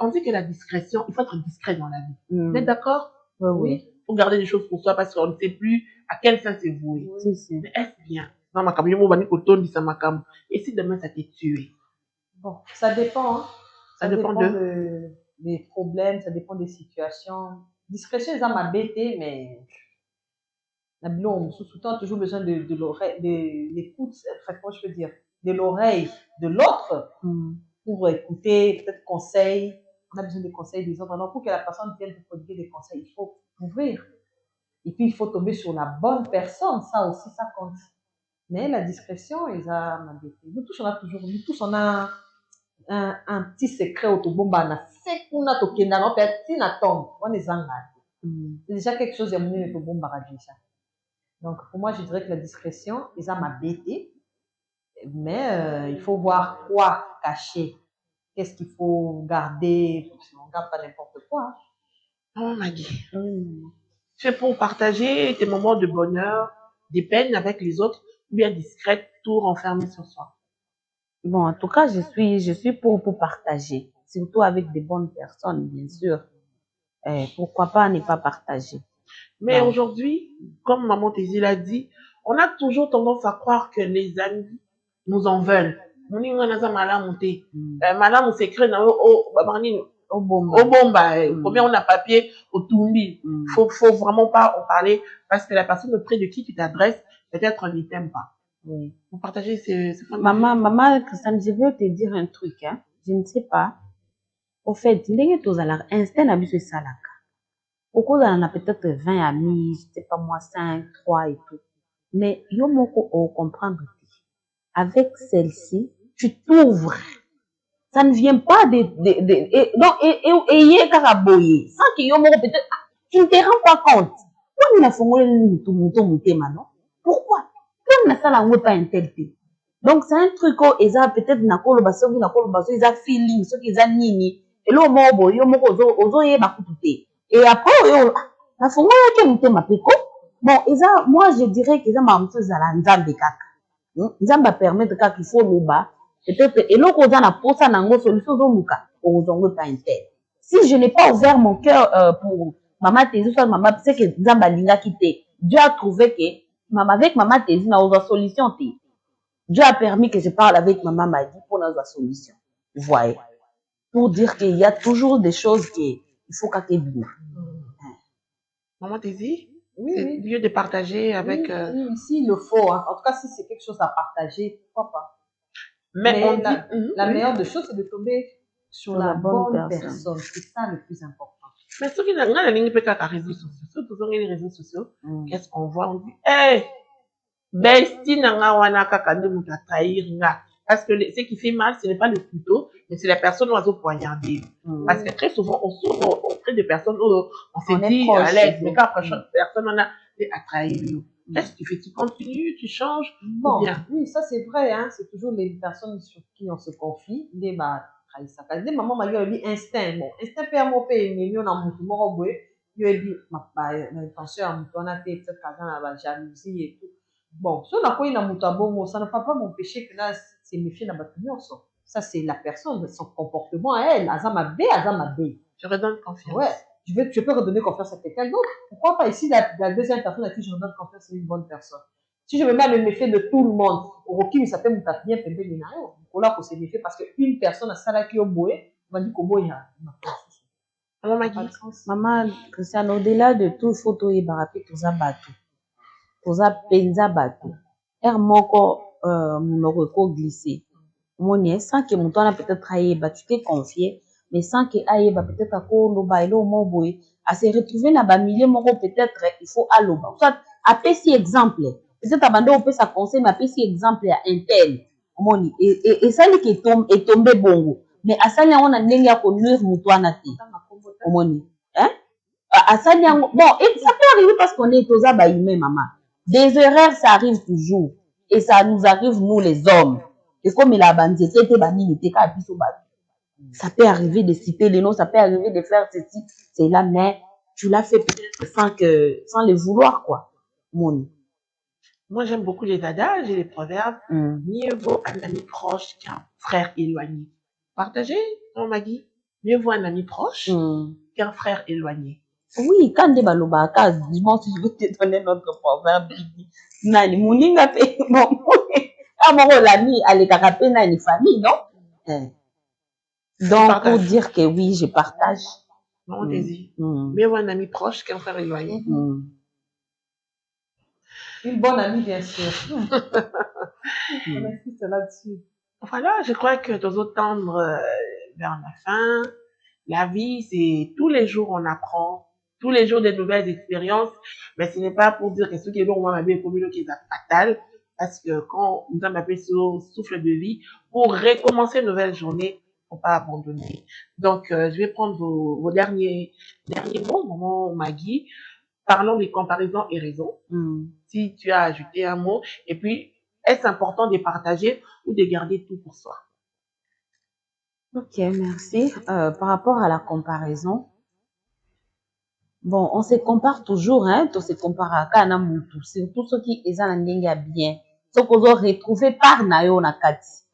On dit que la discrétion, il faut être discret dans la vie. Vous êtes d'accord? Oui. Il faut garder des choses pour soi parce qu'on ne sait plus à quel sens c'est voué. Mais est-ce bien? Et si demain ça t'est tué? Bon, ça dépend. Hein. Ça dépend des problèmes, ça dépend des situations. Discrétion, ils ont ma bêté, mais sous-temps toujours besoin de l'oreille, de l'écoute, comment je peux dire, de l'oreille de l'autre pour écouter, peut-être conseil. On a besoin des conseils des autres. Alors, pour que la personne vienne te prodiguer des conseils, il faut ouvrir. Et puis, il faut tomber sur la bonne personne. Ça aussi, ça compte. Mais la discrétion, ils ont ma bêté. Nous tous, on a un petit secret autobomba. C'est qu'on a toqué dans notre petit naton. On est en c'est déjà quelque chose à mener autobomba déjà. Donc, pour moi, je dirais que la discrétion, ils ont ma bêté. Mais il faut voir quoi cacher. Qu'est-ce qu'il faut garder? On ne garde pas n'importe quoi. Oh, Maggie. C'est pour partager tes moments de bonheur, des peines avec les autres, ou bien discrète, tout renfermé sur soi. Bon, en tout cas, je suis pour partager. Surtout avec des bonnes personnes, bien sûr. Pourquoi pas ne pas partager? Mais aujourd'hui, comme Maman Tézi l'a dit, on a toujours tendance à croire que les amis nous en veulent. On dit, on a malam secret, au bomba, combien on a papier, au tumbi. Faut vraiment pas en parler parce que la personne auprès de qui tu t'adresses, peut-être on ne t'aime pas. Oui. Pour partager Maman, Christiane, je veux te dire un truc, hein. Je ne sais pas. Au fait, ndenge tozalaka instinct na biso esalaka. Pourquoi on a peut-être 20 amis, je sais pas moi, 5, 3 et tout. Mais yo moko au comprendre. Avec celle-ci, tu t'ouvres. Ça ne vient pas et karaboye. Sans que yo moko peut-être, tu ne te rends pas compte. Pourquoi il a fait non? Pourquoi? Comme ça la pas intelligent. Donc c'est un truc où ils ont peut-être nakolo baso ils ont feeling, ceux qui ont nini. Et là mobo yo moko ozo ye bakutute. Et après yo na fongo yake mutema peko. Bon, moi je dirais qu'ils ont mamfou za la nzambe kaka. Nzamba permettre qu'il faut le bas. Peut-être, et l'autre, on a pour ça, nango solution, on pas inter. Si je n'ai pas ouvert mon cœur pour maman Tézi, soit maman, c'est que Nzamba linga quitté. Dieu a trouvé que, avec maman Tézi, n'a pas solution. Dieu a permis que je parle avec maman Madi pour notre solution. Vous voyez? Pour dire qu'il y a toujours des choses qu'il faut qu'à bien. Maman Tézi? Oui, c'est oui. Lieu de partager avec... Oui, s'il le faut. Hein. En tout cas, si c'est quelque chose à partager, pourquoi pas. Mais on dit, la meilleure des choses, c'est de tomber sur la bonne personne. C'est ça le plus important. Mais ce qui est la ligne peut être réseaux sociaux, toujours les réseaux sociaux. Qu'est-ce qu'on voit? On dit, hey, bestie nanga wana kakande muta trahir nga. Parce que ce qui fait mal, ce n'est pas le couteau, mais c'est la personne oiseau poignardée. Parce que très souvent, on souffre auprès de personnes où on s'est dit à l'aise, mais quand la personne on a trahir. Qu'est-ce que tu fais? Tu continues, tu changes? Bon, oui, ça c'est vrai, hein. C'est toujours les personnes sur qui on se confie. Des mamans m'a dit instinct. Bon, instinct peut mon pays, mais on a beaucoup mort au il a dit ma intention, on a été peut-être dans la jalousie et tout. Bon, si on a quoi bon, ça ne va pas m'empêcher que là, c'est méfier dans ma ça c'est la personne, son comportement à elle. Azama B. Je redonne confiance. Ouais. Je peux redonner confiance à quelqu'un d'autre. Pourquoi pas ici, la deuxième personne à qui je redonne confiance, c'est une bonne personne. Si je me mets à me méfier de tout le monde, au qui ça peut me taper bien, pour là, qu'on se méfier parce qu'une personne a ça là qui est boué, on va dire qu'au bout, il y a Maman, Christiane, au-delà de tout, photo et barapi, tout ça bateau. Tout ça penza bateau. Moko, mon recours glissé. Mon sans que mon temps peut-être trahi, tu t'es confié. Mais sans que aille peut-être à quoi le bail au mobile à se retrouver dans ba milieu moko peut-être il faut à l'oba soit à petit exemple peut-être abandon on peut ça conseil mais à petit exemple à interne moni et ça qui est tombé bongo mais à ça on a ndenge ya conduire mutuana ti moni hein à ça bon et ça peut arriver parce qu'on est tous à ba humain maman des erreurs ça arrive toujours et ça nous arrive nous les hommes et comme il a bandé c'était ba nini te ka biso ba. Ça peut arriver de citer les noms, ça peut arriver de faire ceci, c'est là, mais tu l'as fait peut-être sans le vouloir, quoi. Moi, j'aime beaucoup les adages et les proverbes. Mieux vaut un ami proche qu'un frère éloigné. Partagez, on m'a dit. Mieux vaut un ami proche qu'un frère éloigné. Oui, quand des baloba, bon, si je veux te donner notre proverbe, nani, mouninga pe, bon, l'ami, allez, carapé, nani, famille, non? Donc, pour dire que oui, je partage. Non, désir. Mieux vaut un ami proche qu'un frère éloigné. Une bonne amie, bien sûr. On insiste là-dessus. Voilà, je crois que nous tendre vers la fin. La vie, c'est tous les jours on apprend, tous les jours des nouvelles expériences, mais ce n'est pas pour dire que ce qui est bon, on va bien communiquer qui est fatal, parce que quand nous avons appelé ce souffle de vie, pour recommencer une nouvelle journée, faut pas abandonner. Donc, je vais prendre vos derniers mots, maman Maggie. Parlons des comparaisons et raisons. Si tu as ajouté un mot, et puis, est-ce important de partager ou de garder tout pour soi? Ok, merci. Par rapport à la comparaison, bon, on se compare toujours, hein, on se compare à Kanamoutou, surtout ceux qui sont en bien, ceux qu'on a retrouvé par Nayo Nakati.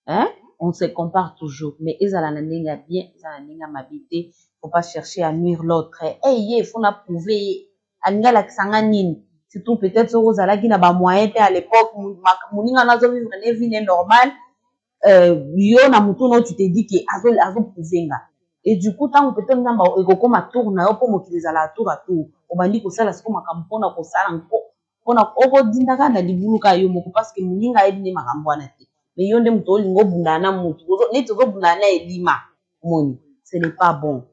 Hein? On se compare toujours, mais ils ont bien, ils ont m'habiter, faut pas chercher à nuire l'autre. Il faut la prouver, anga la sanganine. Surtout peut-être aux ala qui n'a pas moyen à l'époque, mouninga nazo vivre une vie normale, yo na mutuno tu te dis que azo prouver. Et du coup, tant que peut-être namba comme à tour na yo pour m'utiliser la tour à tour. On va dire que ça là c'est comme un campona ko sala nko. Pona oko dindaka na libuluka yo moko parce que muninga ebini makambo na te. Mais yon de muto lingo bundana mutu. Neto zo bundana elima. Moni, ce n'est pas bon.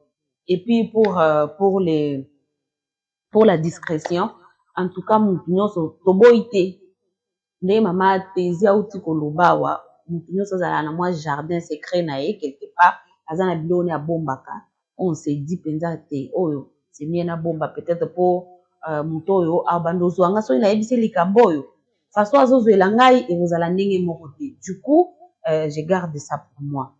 Et puis pour les pour la discrétion. En tout cas, mutu nyonso toboite. Nde mama tezi auti koloba wa mutu nyonso zala na mwa jardin secret na ye quelque part. Azana biloni ya bombaka. On se dit penza te oyo c'est mieux na bomba peut-être pour mutu oyo abandozo anga so ina yebise likambo oyo. Façon azozwela ngai ekozala ndenge moko te. Du coup, je garde ça pour moi.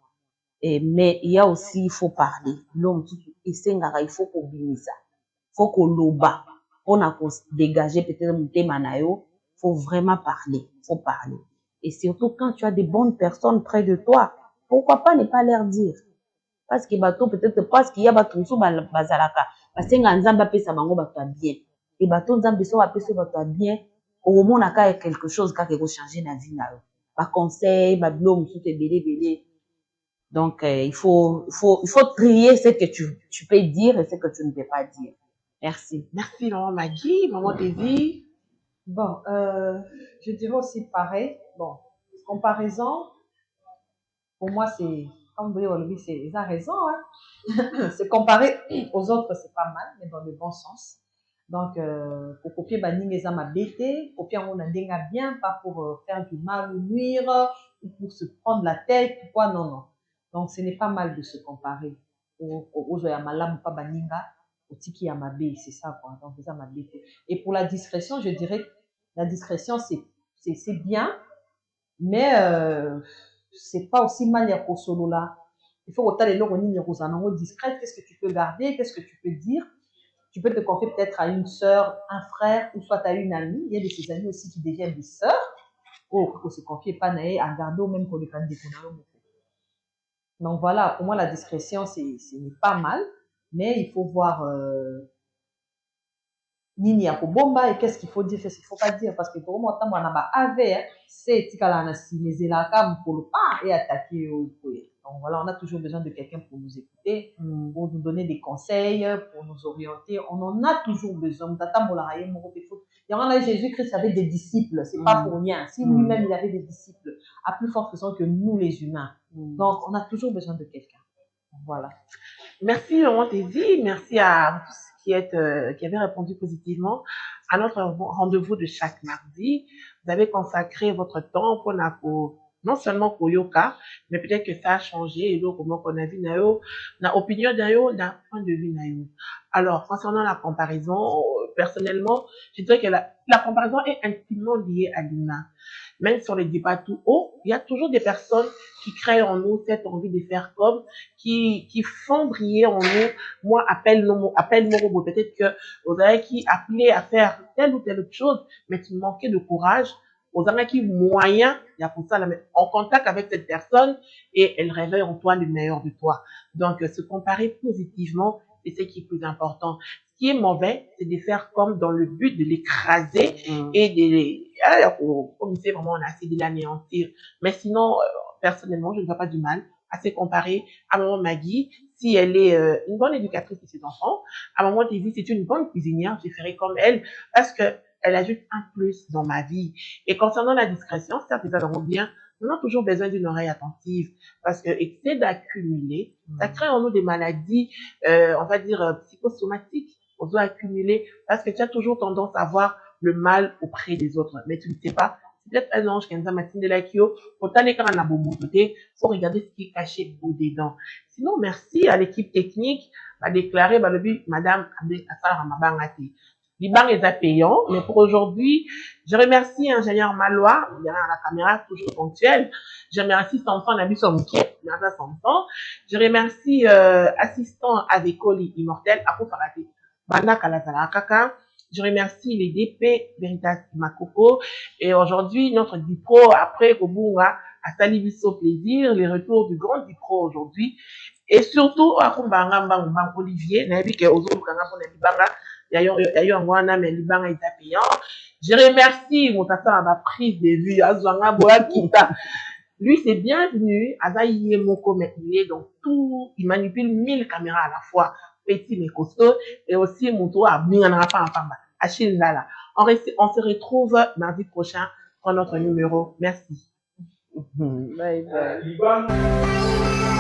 Mais il y a aussi, il faut parler. L'homme, il faut qu'on bimisa. Il faut qu'on loba. On a dégager peut-être mon thème il faut vraiment parler. Il faut parler. Et surtout quand tu as des bonnes personnes près de toi, pourquoi pas ne pas leur dire? Parce que bateau peut-être parce qu'il y a bateau sous bazalaka. Parce que nzamba pesa bango bato bien. Et bateau nzamba so apesa bato bien. Au moment où on a quelque chose qui va changer la vie na yo. Ba conseil, ba blom sous te belé. Donc, il faut trier ce que tu peux dire et ce que tu ne peux pas dire. Merci. Merci, maman Maggie. Maman Daisy. Bon, je dirais aussi pareil. Bon, comparaison, pour moi, c'est, comme vous voyez, c'est, ils ont raison, hein. Se comparer aux autres, c'est pas mal, mais dans le bon sens. Donc, pour copier Bani ma bêté, copier on a bien, pas pour faire du mal ou nuire, ou pour se prendre la tête, pourquoi non. Donc, ce n'est pas mal de se comparer aux Oyamalam ou pas Baninga, au Tiki Yamabe, c'est ça, quoi. Donc, ça m'a bêté. Et pour la discrétion, je dirais, la discrétion, c'est bien, mais c'est pas aussi mal à solo là. Il faut que tu aies les discrète. Qu'est-ce que tu peux garder? Qu'est-ce que tu peux dire? Tu peux te confier peut-être à une sœur, un frère, ou soit à une amie. Il y a de ces amis aussi qui deviennent des sœurs. Oh, faut se confier pas à garder ou même pour les candidats. Donc voilà, pour moi, la discrétion, c'est pas mal, mais il faut voir nini ya bomba et qu'est-ce qu'il faut dire, qu'est-ce qu'il faut pas dire, parce que pour moi, tant on a pas avec, c'est tikala na si mais la cam pour le pas et attaquer au pouet. Donc voilà, on a toujours besoin de quelqu'un pour nous écouter, pour nous donner des conseils, pour nous orienter. On en a toujours besoin. Il y en a Jésus-Christ avait des disciples, c'est pas pour rien. Si lui-même il avait des disciples, à plus forte raison que nous les humains. Donc on a toujours besoin de quelqu'un. Voilà. Merci maman Daisy, merci à tous qui avez répondu positivement à notre rendez-vous de chaque mardi. Vous avez consacré votre temps pour non seulement pour Yoka, mais peut-être que ça a changé et donc comment on a vu na opinion d'un point de vue nayo. Alors concernant la comparaison, personnellement, je dirais que la comparaison est intimement liée à l'humain. Même sur les débats tout haut, il y a toujours des personnes qui créent en nous cette envie de faire comme, qui font briller en nous, moi, appelle Morobo, peut-être que vous avez qui appelé à faire telle ou telle autre chose, mais tu manquais de courage, vous avez qui moyen, il y a pour ça, là, en contact avec cette personne, et elle réveille en toi le meilleur de toi. Donc, se comparer positivement, c'est ce qui est plus important. Ce qui est mauvais, c'est de faire comme dans le but de l'écraser et comme c'est vraiment, on a essayé de l'anéantir. Mais sinon, personnellement, je ne vois pas du mal à se comparer à maman Maggie. Si elle est une bonne éducatrice de ses enfants, à maman Daisy, c'est une bonne cuisinière, je ferai comme elle, parce que elle ajoute un plus dans ma vie. Et concernant la discrétion, certes, ça va bien, on a toujours besoin d'une oreille attentive, parce que excès d'accumuler, ça crée en nous des maladies, on va dire, psychosomatiques. On doit accumuler, parce que tu as toujours tendance à voir le mal auprès des autres, mais tu ne sais pas. C'est peut-être un ange qui a matin de la kio, pour t'aller quand on a beau côté, faut regarder ce qui est caché au-dedans. Sinon, merci à l'équipe technique, a déclaré, le but, madame, Assar Ramabangati. L'IBAN est payant, mais pour aujourd'hui, je remercie ingénieur Malois, derrière la caméra, toujours ponctuel. Je remercie Samson Nabisomke, merci Samson. Je remercie assistant Avekoli Immortel, Akofarati, Bana Kalatala Kaka. Je remercie les DP Veritas Makoko. Et aujourd'hui, notre Dipro, après Kobunga, a Salibiso Plaisir, les retours du grand Dipro aujourd'hui. Et surtout, à Olivier, Nabi Ozo Kanga, d'ailleurs, mais Libanga est payant. Je remercie mon tata à ma prise de vue, Azwanga Boakita. Lui, c'est bienvenu, Azaïe Moko, mais il est donc tout, il manipule 1000 caméras à la fois, petit mais costaud, et aussi mon tour à Binganapa en Pamba, Achille Lala. On se retrouve mardi prochain pour notre numéro. Merci. Bye bye.